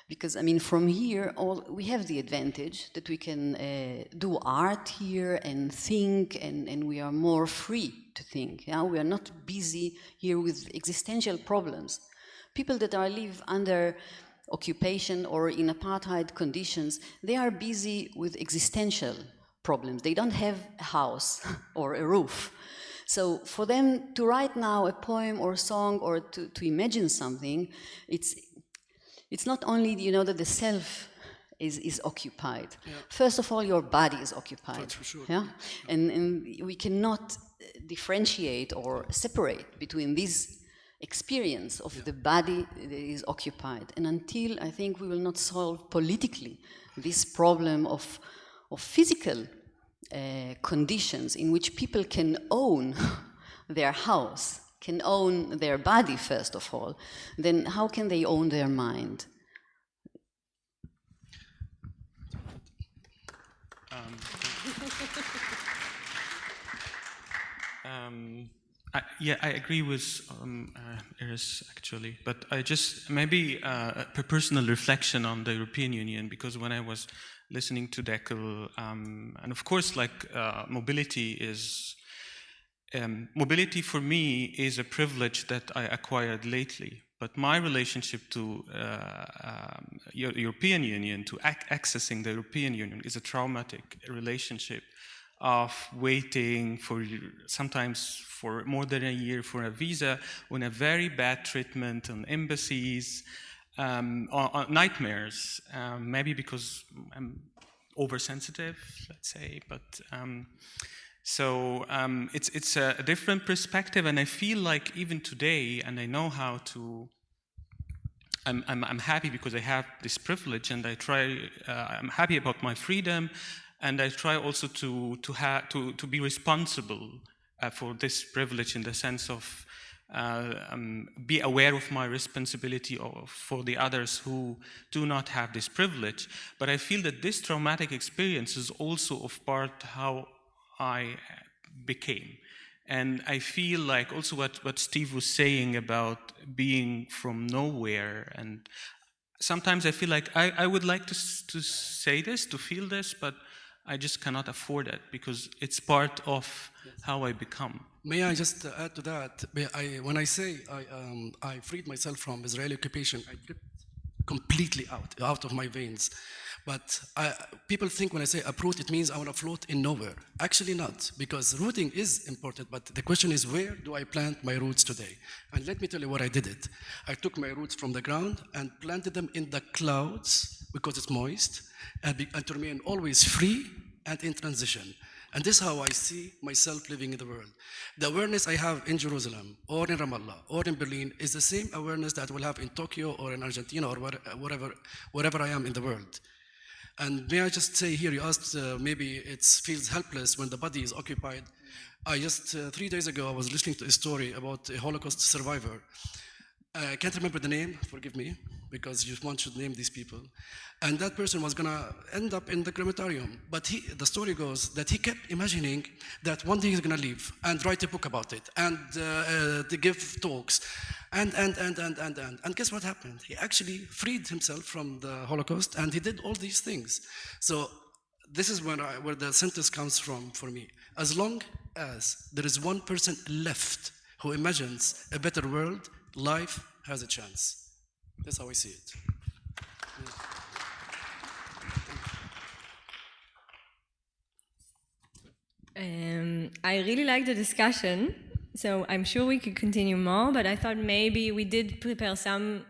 Because, I mean, from here, we have the advantage that we can do art here and think, and we are more free to think. Yeah? We are not busy here with existential problems. People that live under occupation or in apartheid conditions, they are busy with existential problems. They don't have a house or a roof. So for them to write now a poem or a song or to imagine something, it's not only, that the self is occupied. Yeah. First of all, your body is occupied. That's for sure. Yeah? And we cannot differentiate or separate between this experience of the body that is occupied. And until, I think, we will not solve politically this problem of physical conditions in which people can own their house, can own their body, first of all, then how can they own their mind? I agree with Iris, actually, but I just, maybe a personal reflection on the European Union, because when I was listening to Dekel, and of course, mobility for me is a privilege that I acquired lately, but my relationship to European Union, to accessing the European Union, is a traumatic relationship of waiting sometimes for more than a year for a visa, on a very bad treatment on embassies, on nightmares, maybe because I'm oversensitive, let's say, but so it's a different perspective, and I feel like even today, and I know how to, I'm happy because I have this privilege, and I try, I'm happy about my freedom, and I try also to be responsible for this privilege, in the sense of be aware of my responsibility for the others who do not have this privilege. But I feel that this traumatic experience is also of part how I became. And I feel like also what Steve was saying about being from nowhere, and sometimes I feel like I would like to say this, to feel this, but I just cannot afford it because it's part of how I become. May I just add to that? When I say I freed myself from Israeli occupation, I dripped completely out of my veins. But people think when I say uproot, it means I want to float in nowhere. Actually not, because rooting is important, but the question is, where do I plant my roots today? And let me tell you what I did it. I took my roots from the ground and planted them in the clouds, because it's moist, and to remain always free and in transition. And this is how I see myself living in the world. The awareness I have in Jerusalem, or in Ramallah, or in Berlin, is the same awareness that I will have in Tokyo, or in Argentina, or wherever I am in the world. And may I just say here, you asked maybe it feels helpless when the body is occupied. I just, 3 days ago, I was listening to a story about a Holocaust survivor. I can't remember the name, forgive me, because one should name these people. And that person was gonna end up in the crematorium. But the story goes that he kept imagining that one day he's gonna leave and write a book about it and to give talks. And guess what happened? He actually freed himself from the Holocaust, and he did all these things. So this is where the sentence comes from for me. As long as there is one person left who imagines a better world, life has a chance. That's how I see it. I really like the discussion, So I'm sure we could continue more, but I thought maybe we did prepare some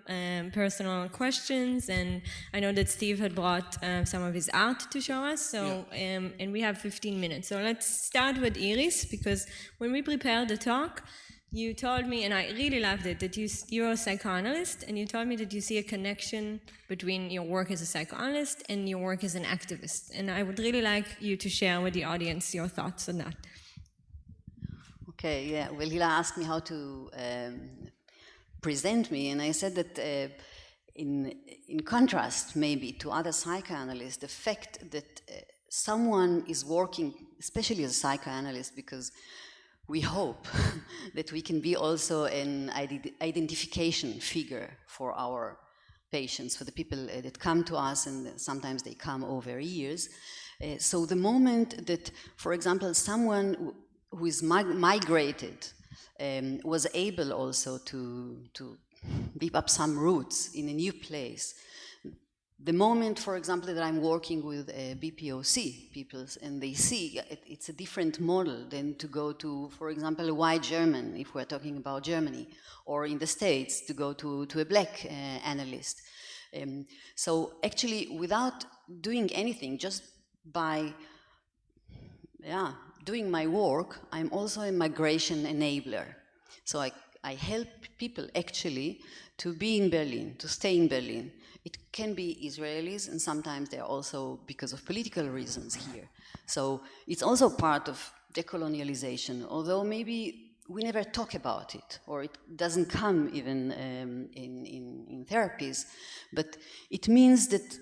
personal questions, and I know that Steve had brought some of his art to show us, so and we have 15 minutes. So let's start with Iris, because when we prepared the talk, you told me, and I really loved it, that you're a psychoanalyst, and you told me that you see a connection between your work as a psychoanalyst and your work as an activist. And I would really like you to share with the audience your thoughts on that. Okay, yeah. Well, Hila asked me how to present me, and I said that in contrast, maybe, to other psychoanalysts, the fact that someone is working, especially as a psychoanalyst, because we hope that we can be also an identification figure for our patients, for the people that come to us, and sometimes they come over years. So the moment that, for example, someone who is migrated was able also to deep up some roots in a new place. The moment, for example, that I'm working with BPOC people, and they see it's a different model than to go to, for example, a white German, if we're talking about Germany, or in the States, to go to a black analyst. So actually, without doing anything, just by doing my work, I'm also a migration enabler. So I help people actually to be in Berlin, to stay in Berlin. It can be Israelis, and sometimes they're also because of political reasons here. So it's also part of decolonialization, although maybe we never talk about it, or it doesn't come even in therapies. But it means that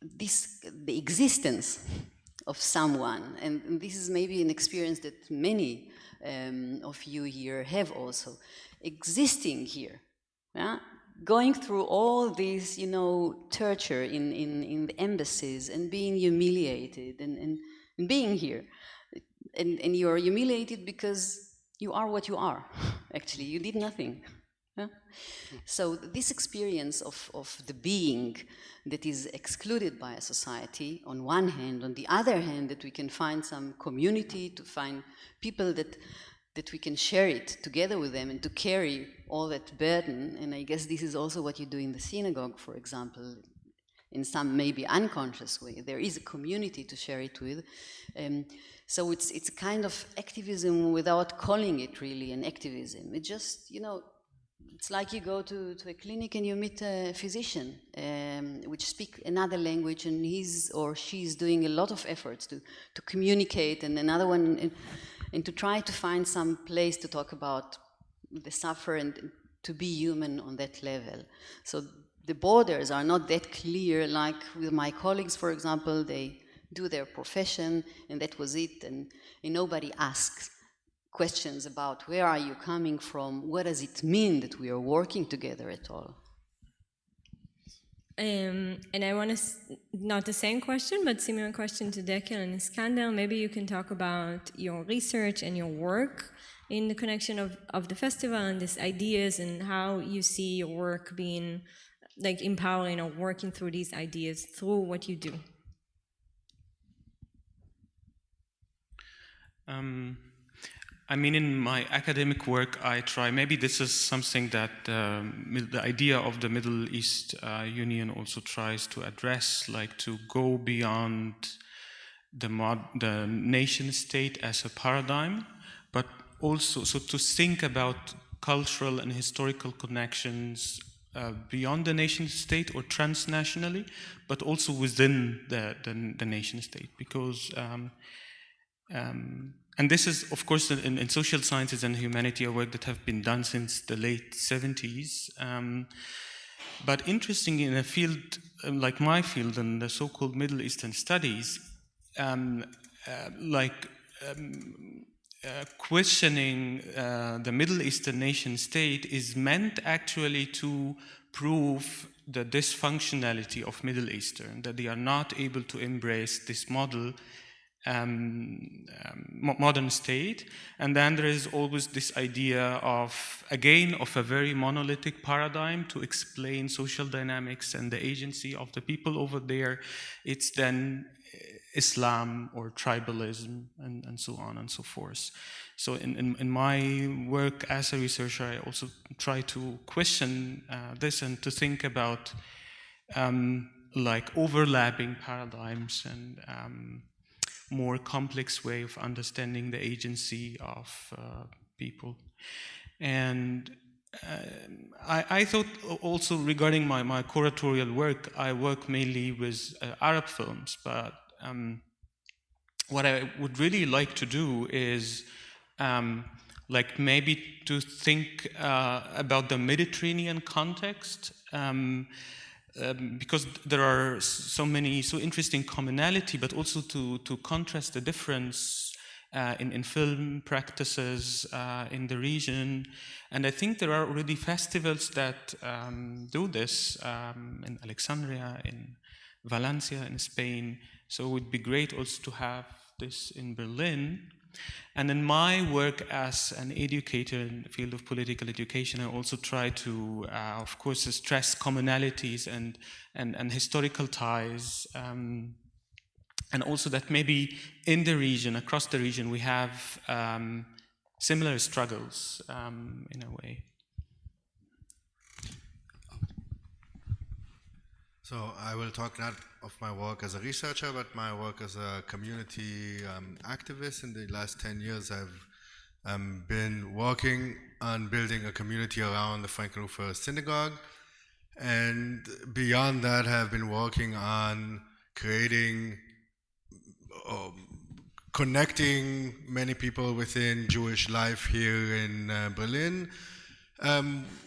the existence of someone, and this is maybe an experience that many of you here have also, existing here, going through all this, torture in the embassies, and being humiliated, and being here. And you're humiliated because you are what you are, actually. You did nothing. So this experience of the being that is excluded by a society, on one hand, on the other hand, that we can find some community, to find people that we can share it together with them, and to carry all that burden. And I guess this is also what you do in the synagogue, for example, in some maybe unconscious way. There is a community to share it with. So it's a kind of activism without calling it really an activism. It just, it's like you go to a clinic and you meet a physician which speaks another language, and he's or she's doing a lot of efforts to communicate, and another one, and to try to find some place to talk about the suffer and to be human on that level. So the borders are not that clear, like with my colleagues, for example. They do their profession, and that was it, and nobody asks questions about where are you coming from, what does it mean that we are working together at all. And I want to, not the same question, but similar question to Dekel and Iskandar. Maybe you can talk about your research and your work in the connection of the festival and these ideas, and how you see your work being like empowering or working through these ideas through what you do. I mean, in my academic work, I try, maybe this is something that the idea of the Middle East Union also tries to address, like to go beyond the nation state as a paradigm, but also so to think about cultural and historical connections beyond the nation state or transnationally, but also within the nation state, because and this is, of course, in social sciences and humanity, a work that have been done since the late 70s. But interesting in a field like my field, in the so-called Middle Eastern studies, questioning the Middle Eastern nation state is meant actually to prove the dysfunctionality of Middle Eastern, that they are not able to embrace this model modern state. And then there is always this idea of, again, of a very monolithic paradigm to explain social dynamics and the agency of the people over there. It's then Islam or tribalism and so on and so forth. So in my work as a researcher, I also try to question this and to think about like overlapping paradigms and more complex way of understanding the agency of people. And I thought also regarding my curatorial work, I work mainly with Arab films, but what I would really like to do is like maybe to think about the Mediterranean context, because there are so interesting commonality, but also to contrast the difference in film practices in the region. And I think there are already festivals that do this in Alexandria, in Valencia, in Spain. So it would be great also to have this in Berlin. And in my work as an educator in the field of political education, I also try to, of course, stress commonalities and historical ties, and also that maybe in the region, across the region, we have similar struggles in a way. So I will talk not of my work as a researcher, but my work as a community activist. In the last 10 years, I've been working on building a community around the Frankenhofer synagogue. And beyond that, have been working on creating, connecting many people within Jewish life here in Berlin,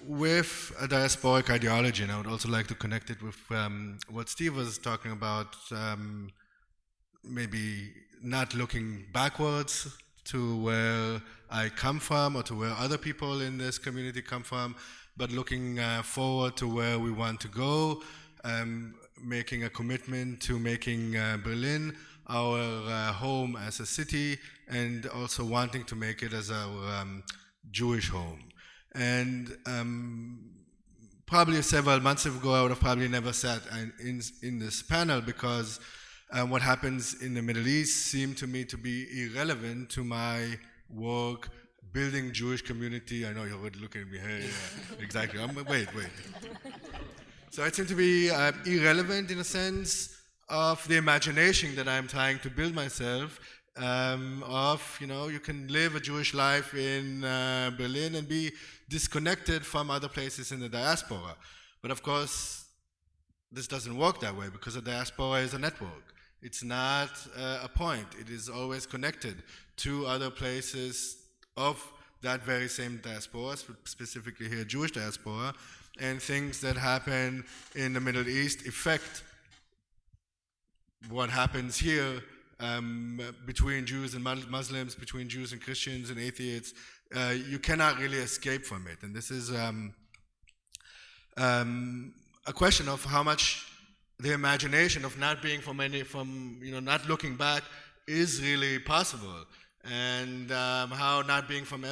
with a diasporic ideology. And I would also like to connect it with what Steve was talking about, maybe not looking backwards to where I come from or to where other people in this community come from, but looking forward to where we want to go, making a commitment to making Berlin our home as a city, and also wanting to make it as our Jewish home. And probably several months ago, I would have probably never sat in this panel, because what happens in the Middle East seemed to me to be irrelevant to my work building Jewish community. I know you're already looking at me. Hey, yeah, exactly. Wait. So it seemed to be irrelevant in a sense of the imagination that I'm trying to build myself, of, you can live a Jewish life in Berlin and be disconnected from other places in the diaspora. But of course, this doesn't work that way, because a diaspora is a network. It's not a point. It is always connected to other places of that very same diaspora, specifically here, Jewish diaspora, and things that happen in the Middle East affect what happens here between Jews and Muslims, between Jews and Christians and atheists. You cannot really escape from it. And this is a question of how much the imagination of not being not looking back is really possible, and how not being from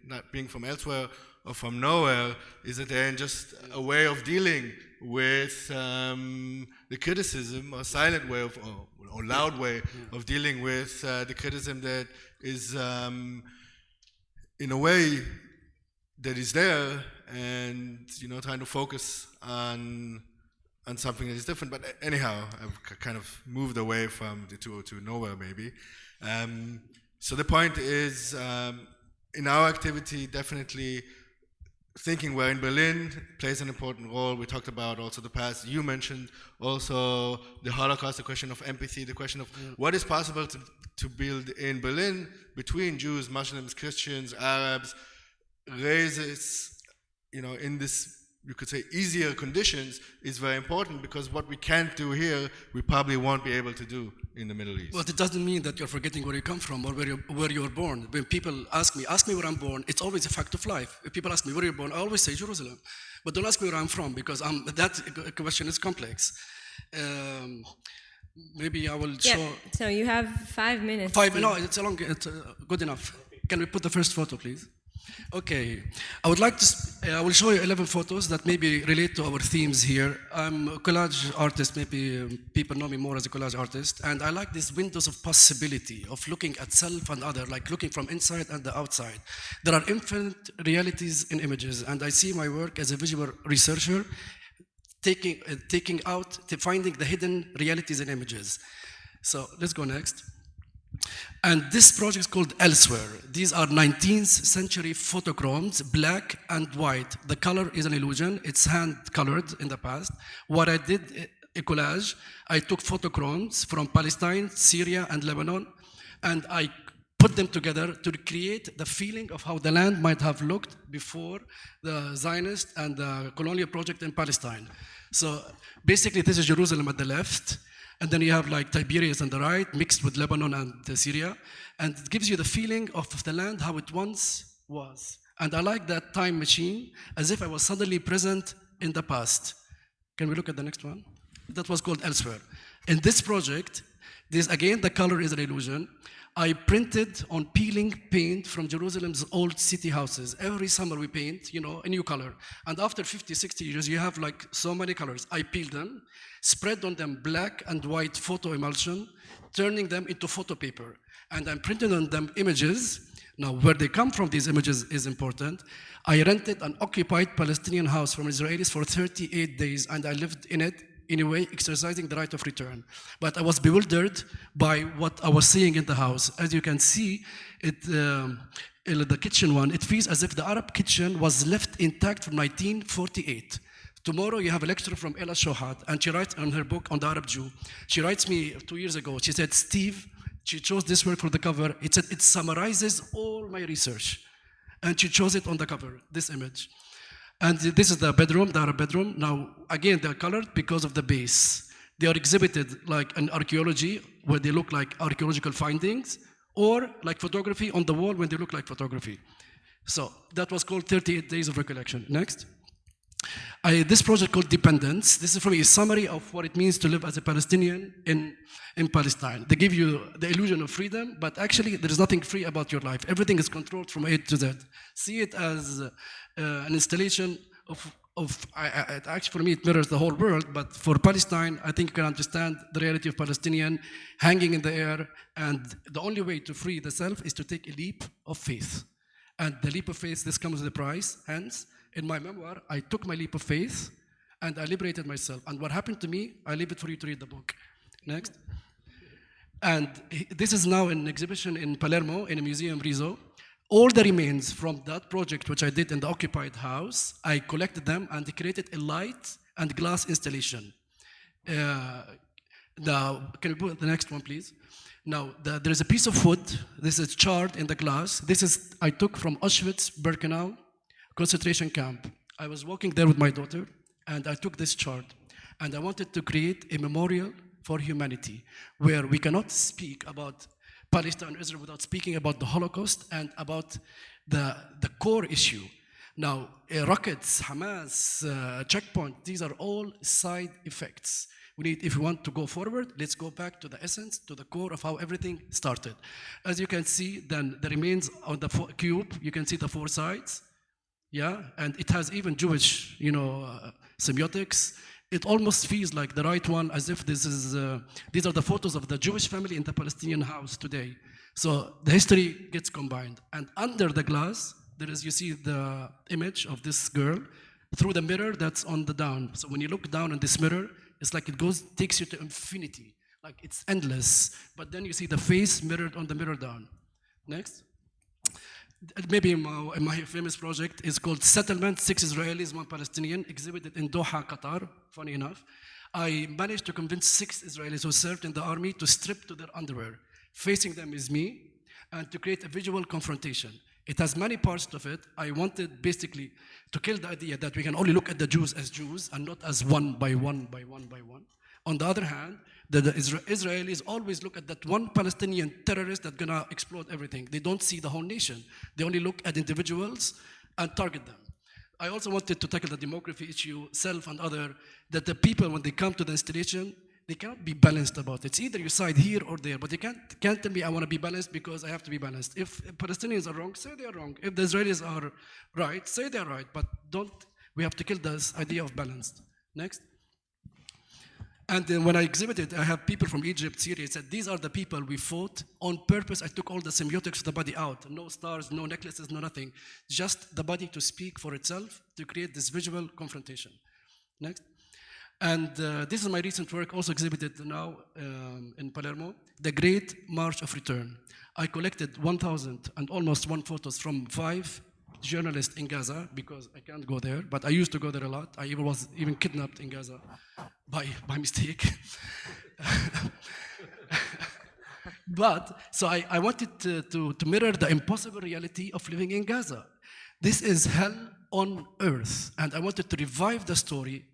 not being from elsewhere or from nowhere is then just a way of dealing with the criticism, or silent way of, or loud way of dealing with the criticism that is in a way that is there, and trying to focus on something that is different. But anyhow, I've kind of moved away from the two to nowhere maybe. So the point is, in our activity, definitely thinking where in Berlin plays an important role. We talked about also the past. You mentioned also the Holocaust, the question of empathy, the question of what is possible to build in Berlin between Jews, Muslims, Christians, Arabs, raises, in this, you could say, easier conditions, is very important, because what we can't do here, we probably won't be able to do in the Middle East. Well, it doesn't mean that you're forgetting where you come from or where you're born. When people ask me where I'm born, it's always a fact of life. If people ask me where you're born, I always say Jerusalem. But don't ask me where I'm from, because that question is complex. Maybe I will show. So you have 5 minutes. No, it's good enough. Can we put the first photo, please? Okay, I would like to, I will show you 11 photos that maybe relate to our themes here. I'm a collage artist, maybe people know me more as a collage artist, and I like these windows of possibility, of looking at self and other, like looking from inside and the outside. There are infinite realities in images, and I see my work as a visual researcher, finding the hidden realities in images. So let's go next. And this project is called Elsewhere. These are 19th century photochromes, black and white. The color is an illusion. It's hand-colored in the past. What I did, a collage, I took photochromes from Palestine, Syria, and Lebanon, and I put them together to create the feeling of how the land might have looked before the Zionist and the colonial project in Palestine. So basically, this is Jerusalem at the left, and then you have like Tiberias on the right, mixed with Lebanon and Syria. And it gives you the feeling of the land, how it once was. And I like that time machine, as if I was suddenly present in the past. Can we look at the next one? That was called Elsewhere. In this project, again, the color is an illusion. I printed on peeling paint from Jerusalem's old city houses. Every summer we paint, a new color. And after 50, 60 years, you have like so many colors. I peeled them, spread on them black and white photo emulsion, turning them into photo paper. And I'm printing on them images. Now, where they come from, these images, is important. I rented an occupied Palestinian house from Israelis for 38 days, and I lived in it in a way, exercising the right of return. But I was bewildered by what I was seeing in the house. As you can see, the kitchen one, it feels as if the Arab kitchen was left intact from 1948. Tomorrow you have a lecture from Ella Shohat, and she writes on her book on the Arab Jew. She writes me 2 years ago, she said, Steve, she chose this work for the cover. It said, it summarizes all my research. And she chose it on the cover, this image. And this is the bedroom, the Arab bedroom. Now, again, they're colored because of the base. They are exhibited like an archaeology, where they look like archaeological findings, or like photography on the wall when they look like photography. So that was called 38 Days of Recollection. Next. This project called Dependence. This is for me a summary of what it means to live as a Palestinian in Palestine. They give you the illusion of freedom, but actually there is nothing free about your life. Everything is controlled from A to Z. See it as an installation actually for me it mirrors the whole world, but for Palestine, I think you can understand the reality of Palestinian hanging in the air, and the only way to free the self is to take a leap of faith. And the leap of faith, this comes with a price, hence, in my memoir, I took my leap of faith and I liberated myself. And what happened to me, I leave it for you to read the book. Next. And this is now an exhibition in Palermo, in a museum, Riso. All the remains from that project, which I did in the occupied house, I collected them and created a light and glass installation. Can we put the next one, please? Now, there is a piece of wood. This is charred in the glass. I took from Auschwitz-Birkenau concentration camp. I was walking there with my daughter, and I took this chart, and I wanted to create a memorial for humanity, where we cannot speak about Palestine and Israel without speaking about the Holocaust and about the core issue. Now, rockets, Hamas, checkpoint, these are all side effects. If we want to go forward, let's go back to the essence, to the core of how everything started. As you can see, then the remains on the cube, you can see the four sides. Yeah, and it has even Jewish, semiotics. It almost feels like the right one, as if these are the photos of the Jewish family in the Palestinian house today. So the history gets combined. And under the glass, you see the image of this girl through the mirror that's on the down. So when you look down on this mirror, it's like takes you to infinity, like it's endless. But then you see the face mirrored on the mirror down. Next. Maybe my famous project is called Settlement, 6 Israelis, 1 Palestinian, exhibited in Doha, Qatar, funny enough. I managed to convince 6 Israelis who served in the army to strip to their underwear. Facing them is me, and to create a visual confrontation. It has many parts of it. I wanted basically to kill the idea that we can only look at the Jews as Jews and not as one by one by one by one. On the other hand, the Israelis always look at that one Palestinian terrorist that's gonna explode everything. They don't see the whole nation. They only look at individuals and target them. I also wanted to tackle the demography issue, self and other, that the people, when they come to the installation, they cannot be balanced about it. It's either you side here or there, but you can't tell me I want to be balanced because I have to be balanced. If Palestinians are wrong, say they are wrong. If the Israelis are right, say they are right. But we have to kill this idea of balanced. Next. And then when I exhibited, I have people from Egypt, Syria, said, these are the people we fought on purpose. I took all the semiotics of the body out. No stars, no necklaces, no nothing. Just the body to speak for itself, to create this visual confrontation. Next. And this is my recent work, also exhibited now in Palermo, The Great March of Return. I collected 1,000 and almost 1 photos from 5 journalists in Gaza, because I can't go there, but I used to go there a lot. I was even kidnapped in Gaza by mistake. But, so I wanted to mirror the impossible reality of living in Gaza. This is hell on earth, and I wanted to revive the story,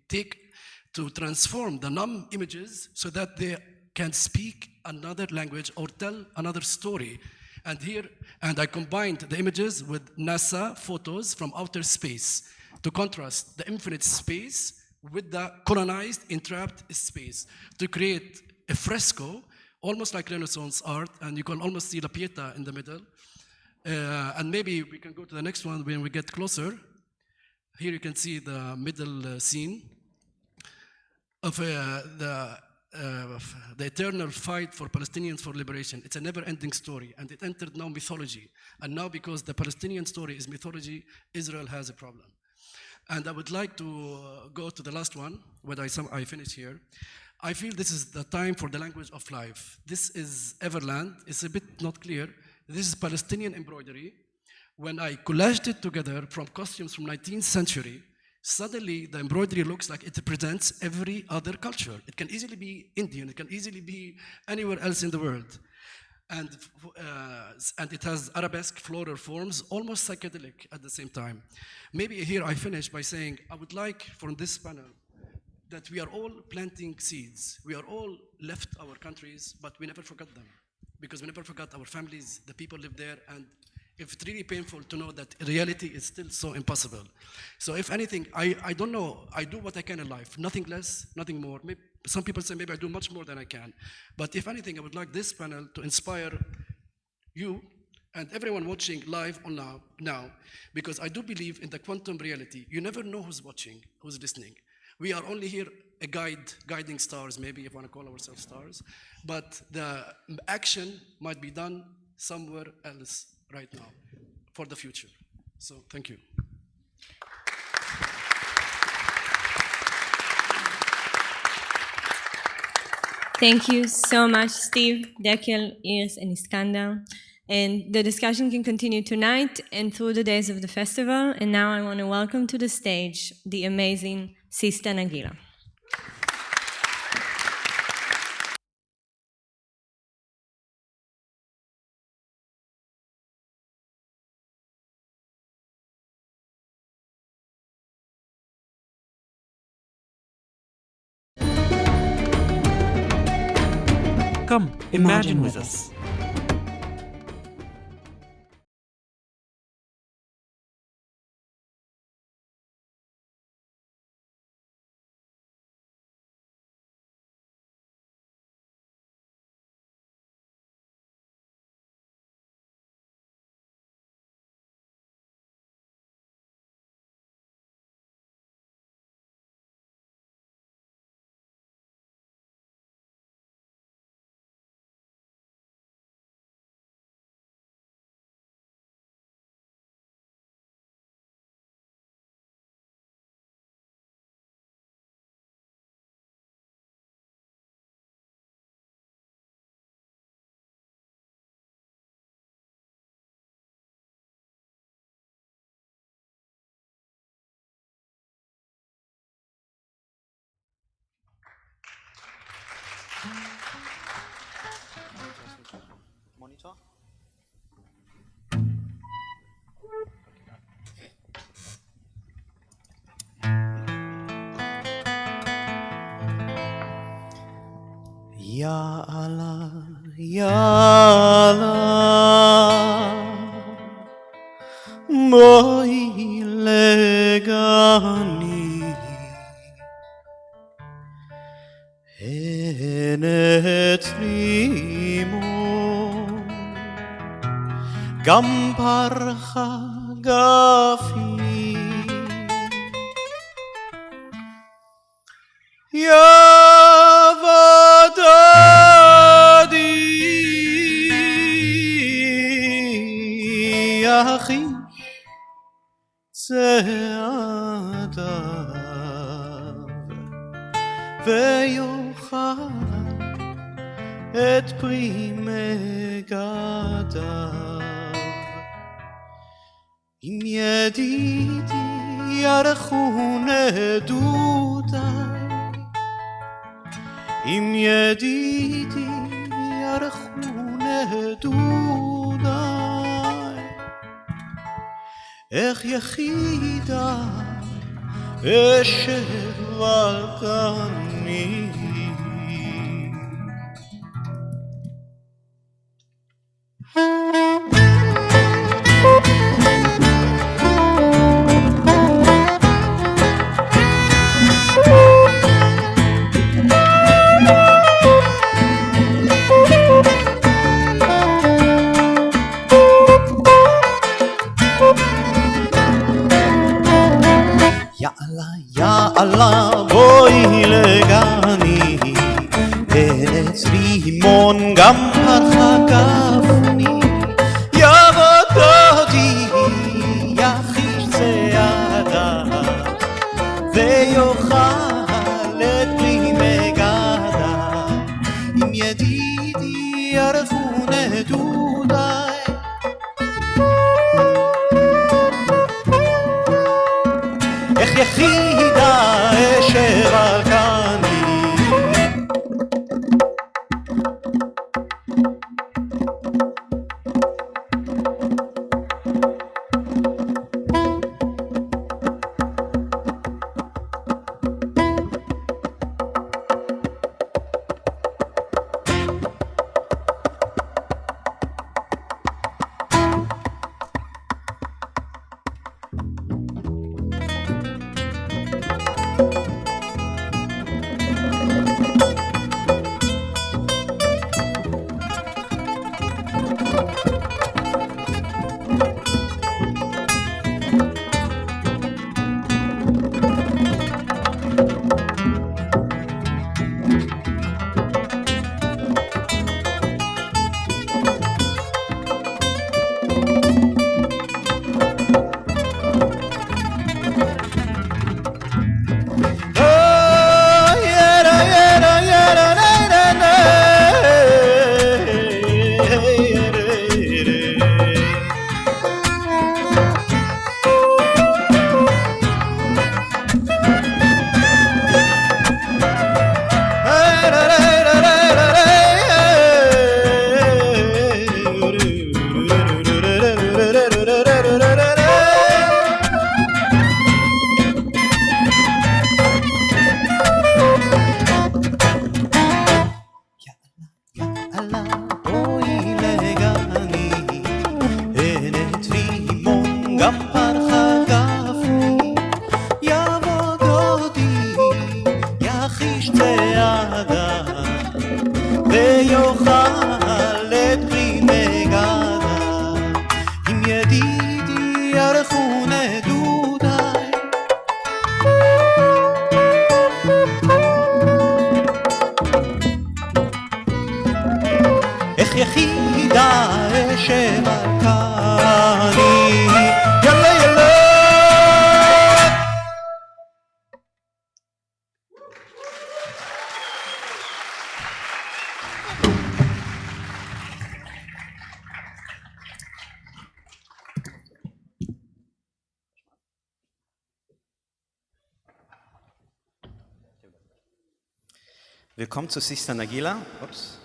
to transform the numb images so that they can speak another language or tell another story. And I combined the images with NASA photos from outer space to contrast the infinite space with the colonized, entrapped space, to create a fresco, almost like Renaissance art, and you can almost see La Pietà in the middle. And maybe we can go to the next one when we get closer. Here you can see the middle scene of the eternal fight for Palestinians for liberation. It's a never-ending story, and it entered now mythology. And now, because the Palestinian story is mythology, Israel has a problem. And I would like to go to the last one, when I finish here. I feel this is the time for the language of life. This is Everland. It's a bit not clear. This is Palestinian embroidery. When I collaged it together from costumes from 19th century, suddenly the embroidery looks like it represents every other culture. It can easily be Indian, it can easily be anywhere else in the world. And it has arabesque floral forms, almost psychedelic at the same time. Maybe here I finish by saying, I would like from this panel that we are all planting seeds. We are all left our countries, but we never forgot them. Because we never forgot our families, the people live there, and it's really painful to know that reality is still so impossible. So if anything, I don't know, I do what I can in life, nothing less, nothing more. Maybe, some people say maybe I do much more than I can. But if anything, I would like this panel to inspire you and everyone watching live on now, because I do believe in the quantum reality. You never know who's watching, who's listening. We are only here a guiding stars, maybe if you want to call ourselves stars, but the action might be done somewhere else right now for the future. So thank you. Thank you so much, Steve, Dekel, Iris, and Iskandar. And the discussion can continue tonight and through the days of the festival. And now I want to welcome to the stage the amazing Sistanagila. Come, imagine with us. Monitor. Ya Allah, Ya Allah, boi legani. אין אצלי מון, גם פרח גפני, יבדדי יחיש צעדיו ויאכל את פרי מגדיו. אם ידידי ירחו נדודיי, אם ידידי ירחו נדודיי, איך יחידה אשב על קני. יאללה בואי לגני, אין אצלי מון גם פרחה גפני, יבוא דודי יחיש צעדיו ויאכל את פרי מגדיו. אם ידידי ירחו נדודיי, איך יחידה אשב על קני. Willkommen zu Sistanagila. Ups.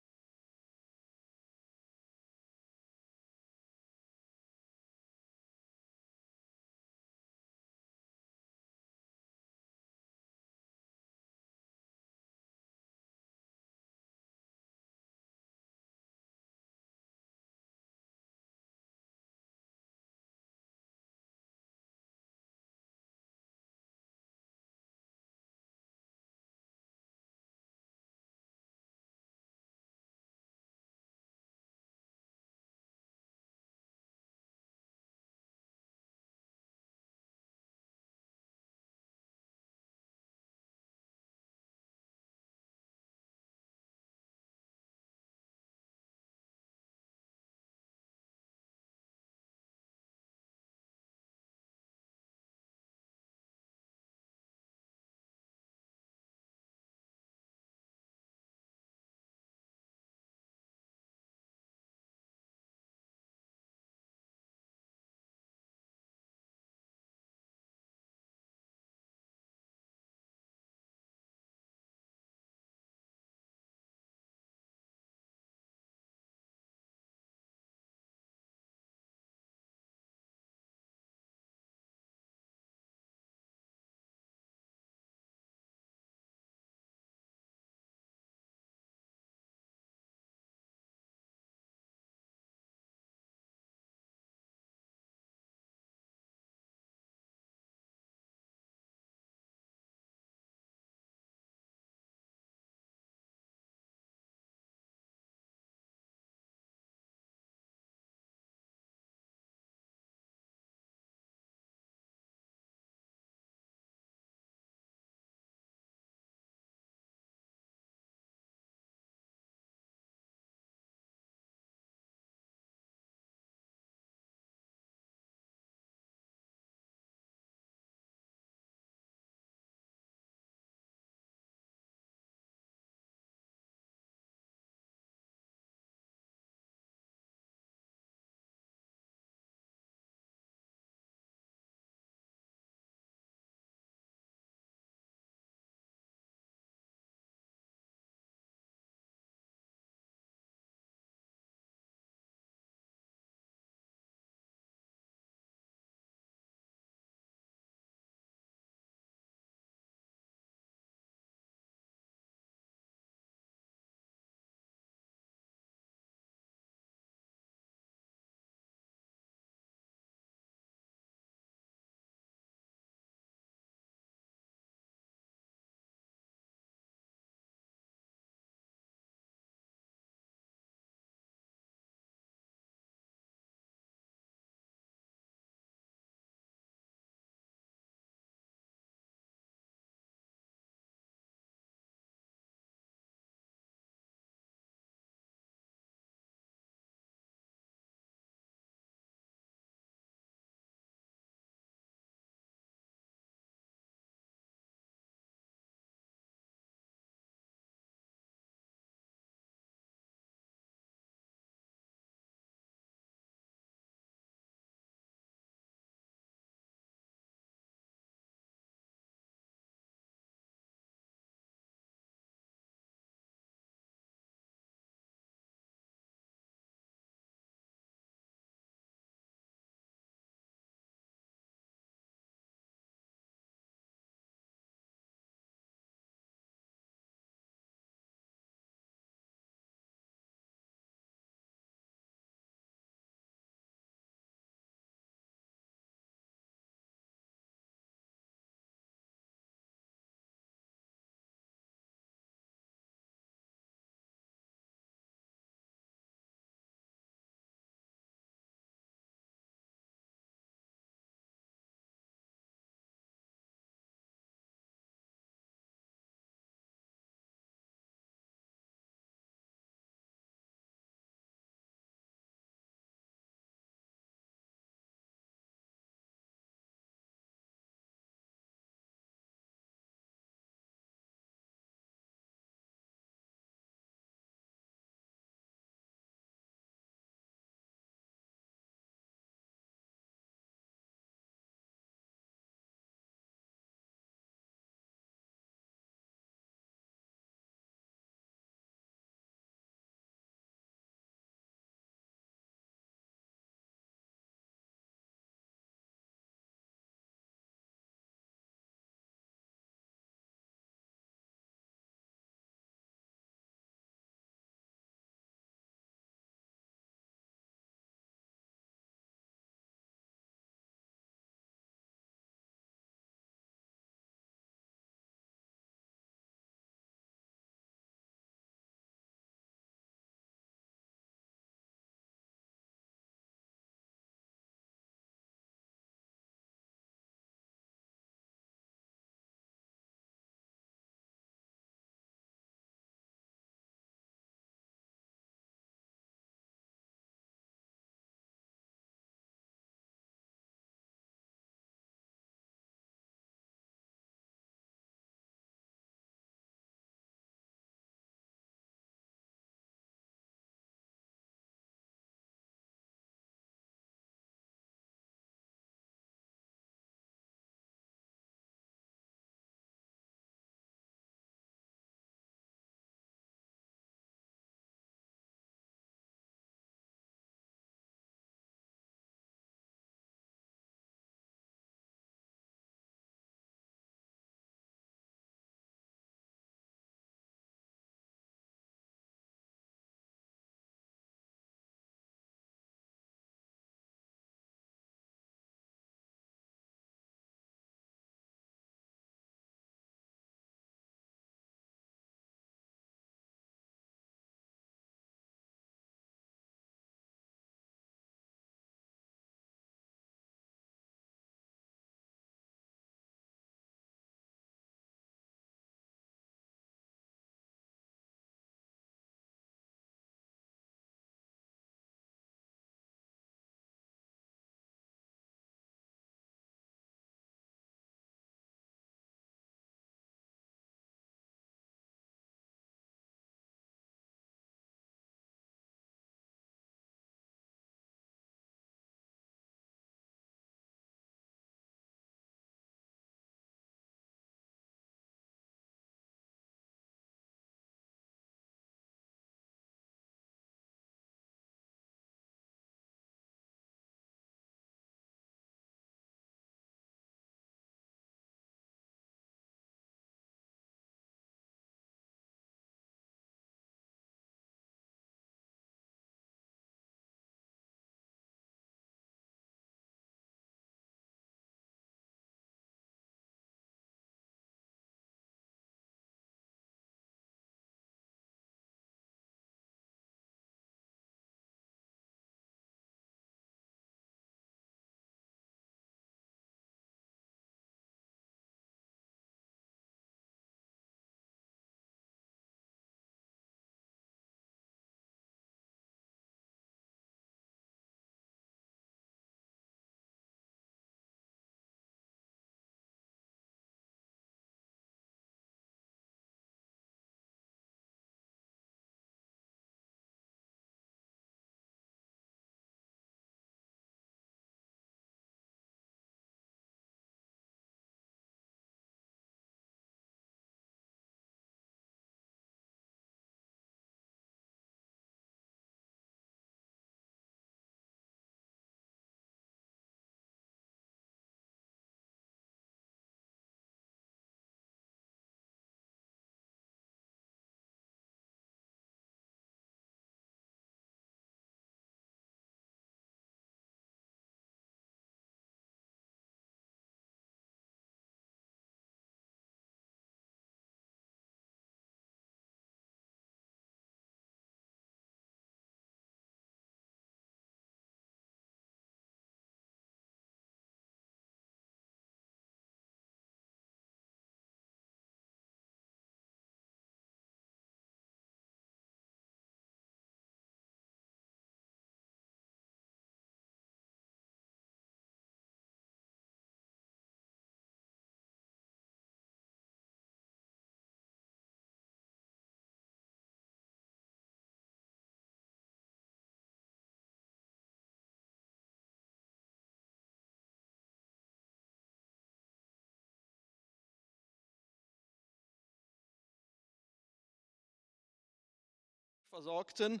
versorgten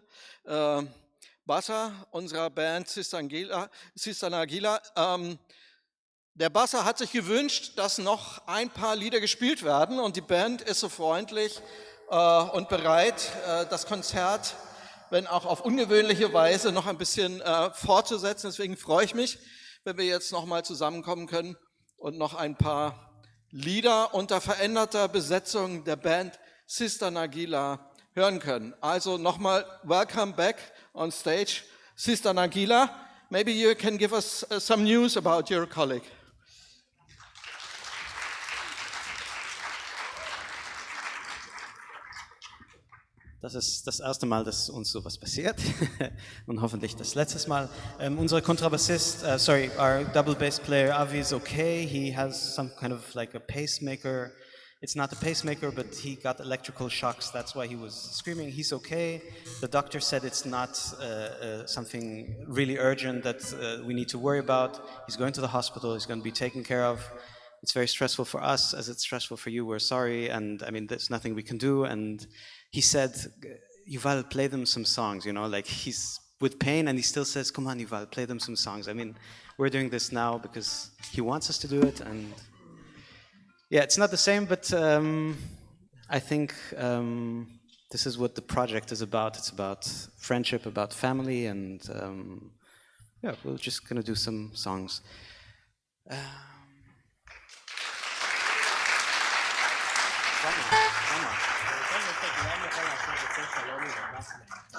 Basser unserer Band Sistanagila. Der Basser hat sich gewünscht, dass noch ein paar Lieder gespielt werden und die Band ist so freundlich und bereit, das Konzert, wenn auch auf ungewöhnliche Weise, noch ein bisschen fortzusetzen. Deswegen freue ich mich, wenn wir jetzt nochmal zusammenkommen können und noch ein paar Lieder unter veränderter Besetzung der Band Sistanagila hören können. Also nochmal, welcome back on stage, Sistanagila. Maybe you can give us some news about your colleague. Das ist das erste Mal, dass uns sowas passiert und hoffentlich das letzte Mal. Unser Kontrabassist, our double bass player Avi is okay. He has some kind of like a pacemaker. It's not a pacemaker, but he got electrical shocks. That's why he was screaming. He's okay. The doctor said it's not something really urgent that we need to worry about. He's going to the hospital. He's going to be taken care of. It's very stressful for us, as it's stressful for you. We're sorry, and I mean, there's nothing we can do. And he said, Yuval, play them some songs, you know, like he's with pain and he still says, come on, Yuval, play them some songs. I mean, we're doing this now because he wants us to do it. And yeah, it's not the same, but I think this is what the project is about. It's about friendship, about family, and yeah, we're just going to do some songs.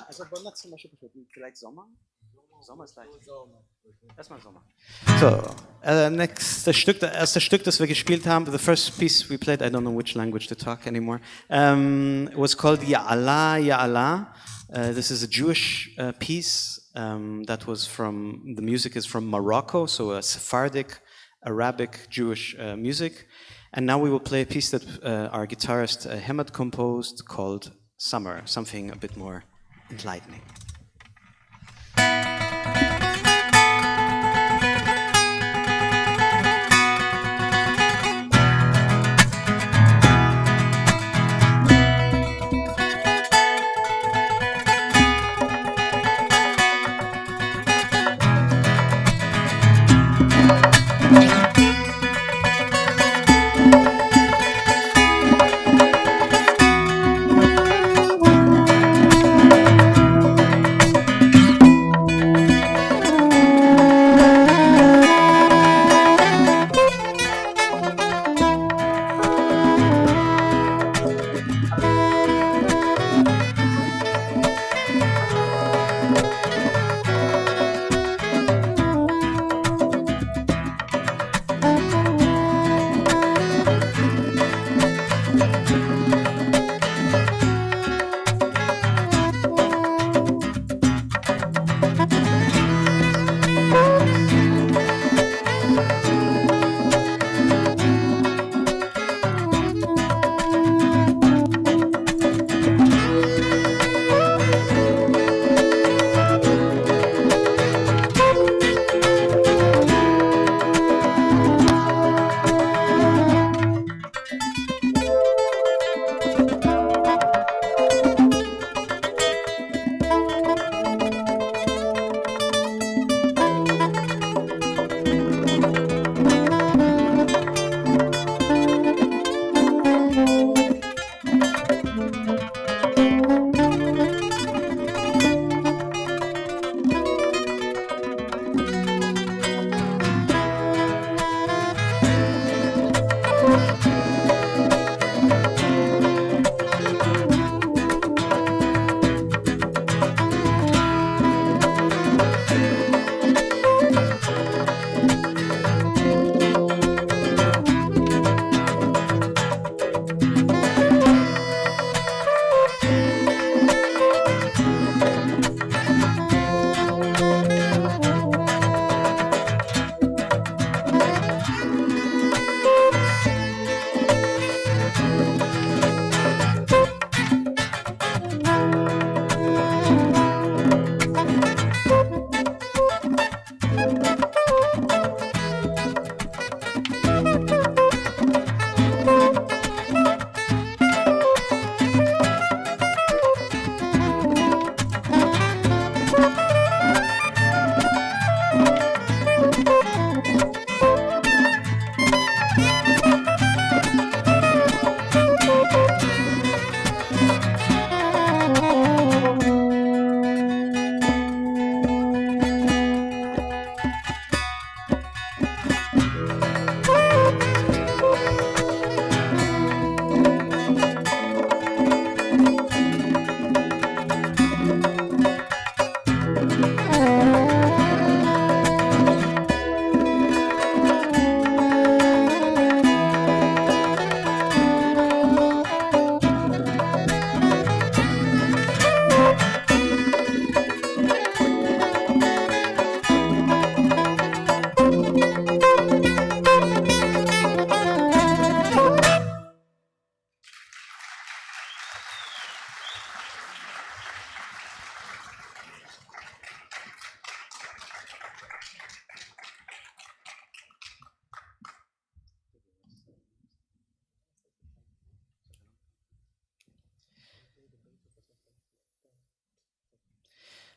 Also Bonnet zum Beispiel, vielleicht Sommer? Sommer ist leicht. Erstmal Sommer. So, das erste Stück, das wir gespielt haben, the first piece we played, I don't know which language to talk anymore, was called Ya Allah, Ya Allah. This is a Jewish piece that was the music is from Morocco, so a Sephardic, Arabic, Jewish music. And now we will play a piece that our guitarist Ahmad composed called Summer, something a bit more enlightening.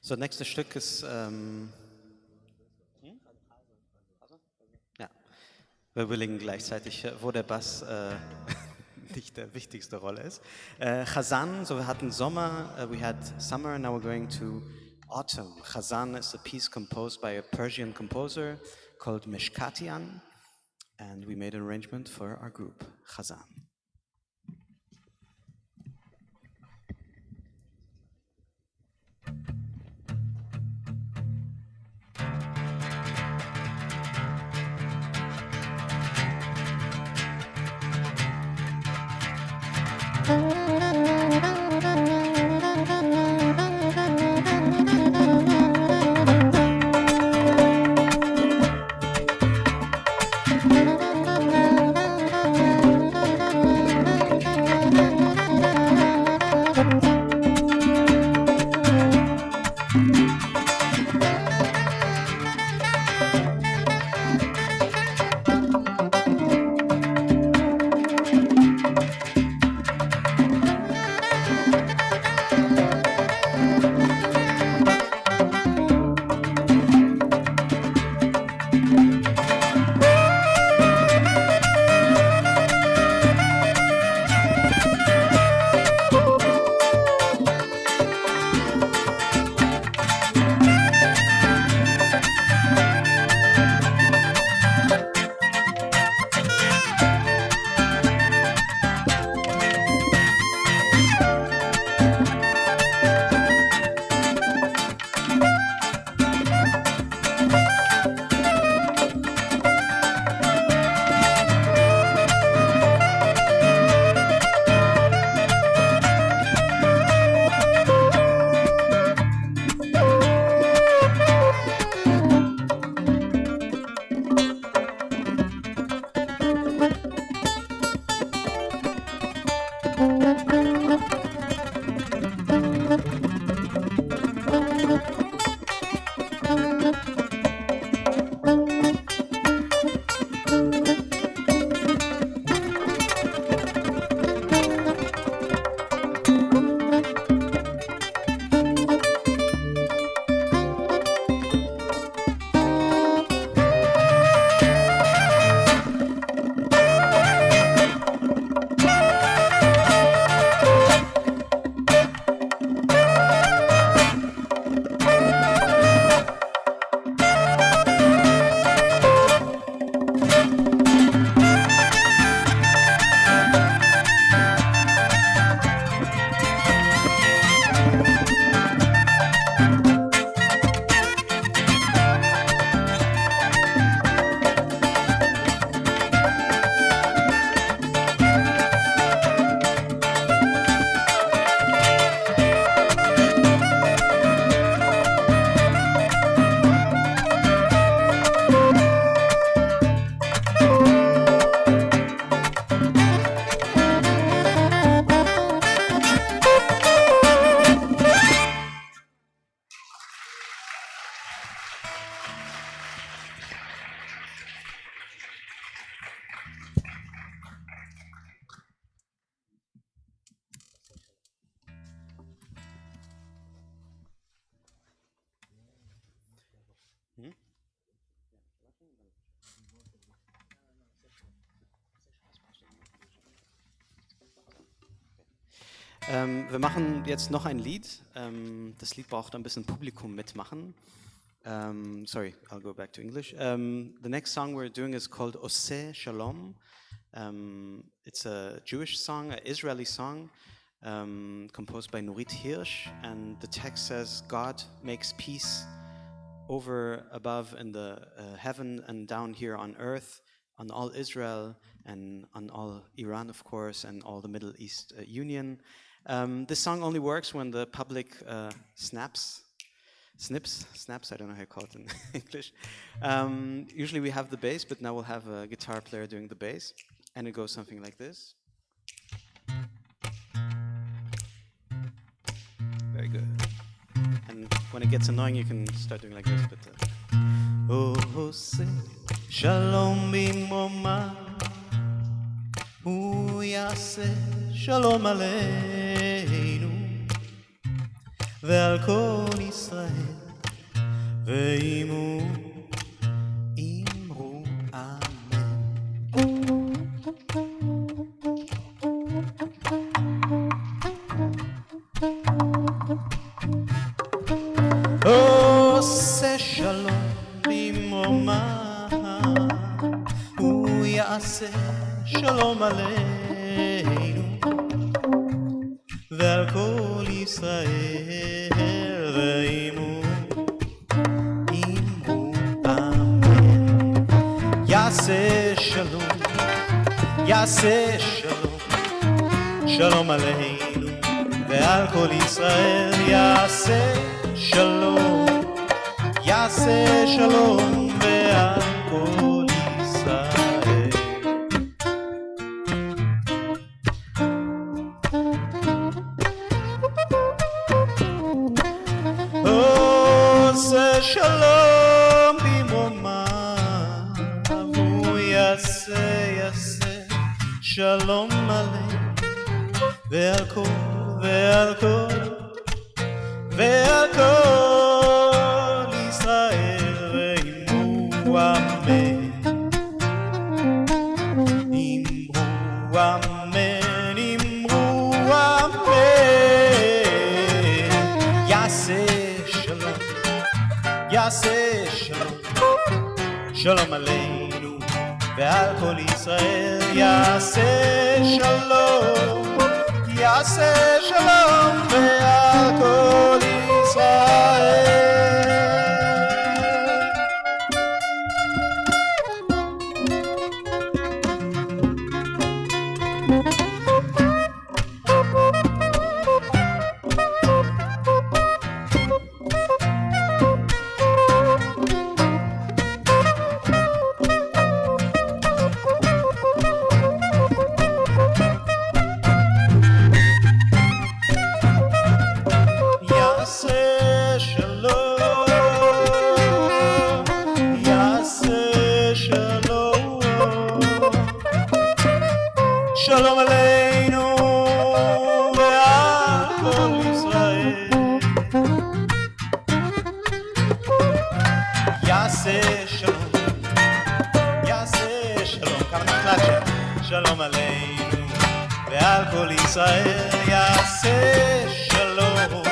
So, nächstes Stück ist, ja, wir überlegen gleichzeitig, wo der Bass nicht der wichtigste Rolle ist. Khazan, so wir hatten Sommer, we had summer, now we're going to autumn. Khazan is a piece composed by a Persian composer called Meshkatian, and we made an arrangement for our group, Khazan. Wir machen jetzt noch ein Lied. Das Lied braucht ein bisschen Publikum mitmachen. Sorry, I'll go back to English. The next song we're doing is called Oseh Shalom. It's a Jewish song, an Israeli song, composed by Nurit Hirsch. And the text says, God makes peace over above in the heaven and down here on earth, on all Israel and on all Iran, of course, and all the Middle East Union. This song only works when the public snaps, I don't know how you call it in English. Usually we have the bass, but now we'll have a guitar player doing the bass. And it goes something like this. Very good. And when it gets annoying, you can start doing like this. But Oh, say shalom bimoma, hu yaseh shalom aleinu. ועל כל ישראל, ואימו אמרו אמן. עושה שלום במרומיו, הוא יעשה שלום עלינו ועל כל ישראל, ואימו אמרו אמן. יעשה שלום, יעשה שלום, שלום עלינו ועל כל ישראל, יעשה שלום, יעשה שלום ועל כל ישראל. עושה שלום במרומיו, הוא יעשה שלום עלינו ועל כל ישראל, ואמרו אמן. אמרו אמן, אמרו אמן. יעשה שלום, יעשה שלום, שלום עלינו ועל כל ישראל, יעשה שלום, יעשה שלום ועל כל ישראל. שלום עלינו ועל כל ישראל, יעשה שלום, יעשה שלום, כמה נחלט שם, שלום עלינו ועל כל ישראל, יעשה שלום,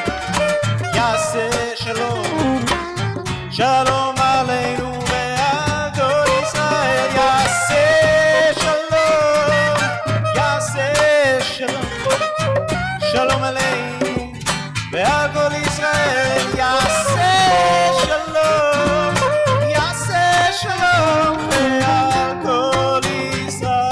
יעשה שלום, שלום עלינו ועל כל ישראל, יעשה שלום עלינו ועל כל ישראל, יעשה שלום, יעשה שלום ועל כל ישראל.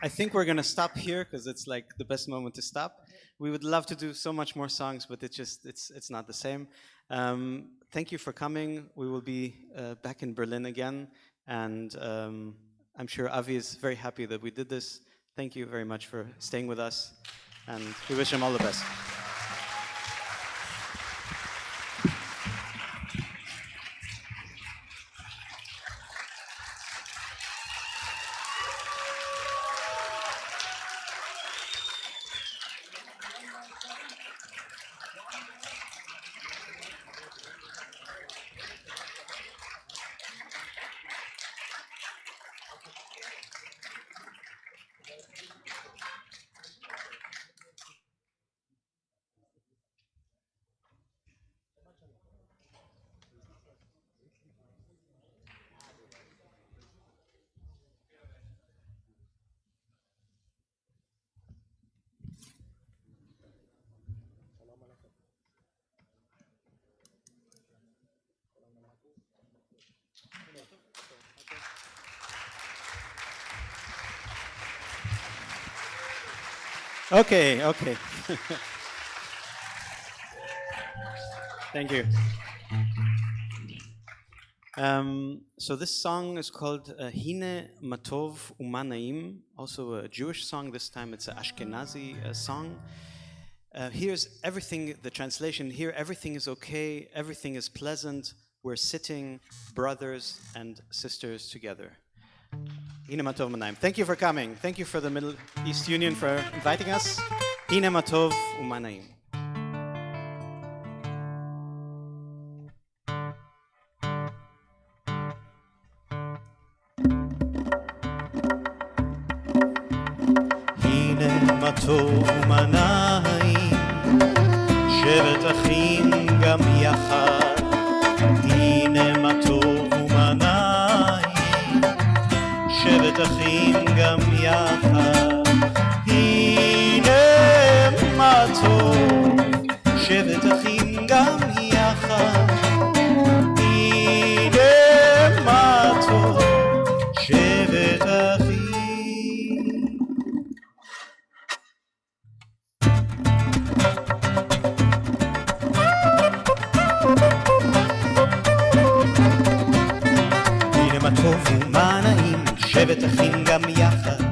I think we're going to stop here because it's like the best moment to stop. We would love to do so much more songs, but it's not the same. Thank you for coming. We will be back in Berlin again, and I'm sure Avi is very happy that we did this. Thank you very much for staying with us, and we wish him all the best. Okay. Thank you. So this song is called Hine Matov Umanaim, also a Jewish song. This time it's an Ashkenazi song. Here's everything, the translation here, everything is okay, everything is pleasant. We're sitting, brothers and sisters together. Hine Matov Umanaim. Thank you for coming. Thank you for the Middle East Union for inviting us. Hine Matov Umanaim. מה טוב ומנעים, שבת אחים גם יחד. הנה מה טוב ומנעים, שבת אחים גם יחד. הנה מה טוב, שבת אחים גם יחד. הנה מה טוב, שבת אחים. שבת אחים גם יחד,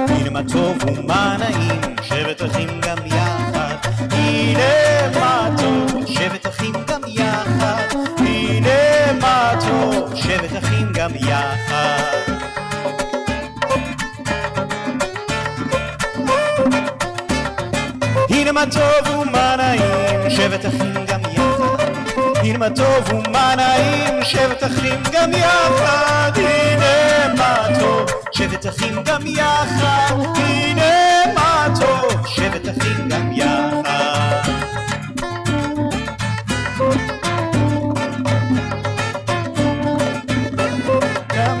הנה מה טוב ומה נעים, שבת אחים גם יחד, הנה מה טוב, שבת אחים גם יחד, הנה מה טוב, שבת אחים גם יחד. הנה מה טוב ומה נעים, שבת אחים גם יחד, הנה מה טוב ומה נעים, שבת אחים גם יחד, הנה מה טוב, שבת אחים גם יחד, הנה מה טוב, שבת אחים גם יחד. גם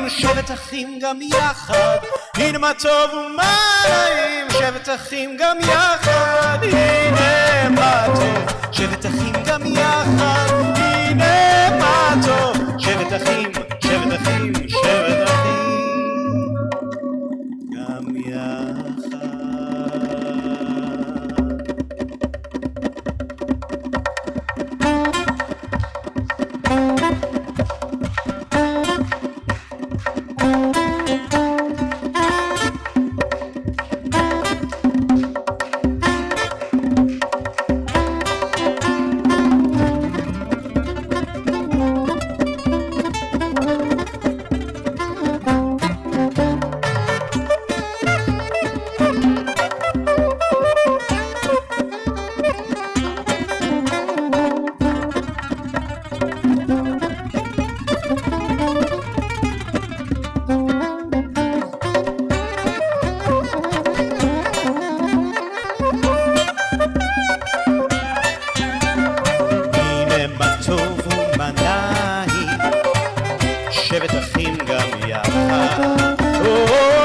שבת אחים גם יחד, הנה מה טוב ומה נעים, שבת אחים גם יחד, הנה מה טוב, שבת אחים גם יחד, הנה מה טוב, שבת אחים, שבת אחים, שבת אחים גם יחד. שבת אחים גם יחד.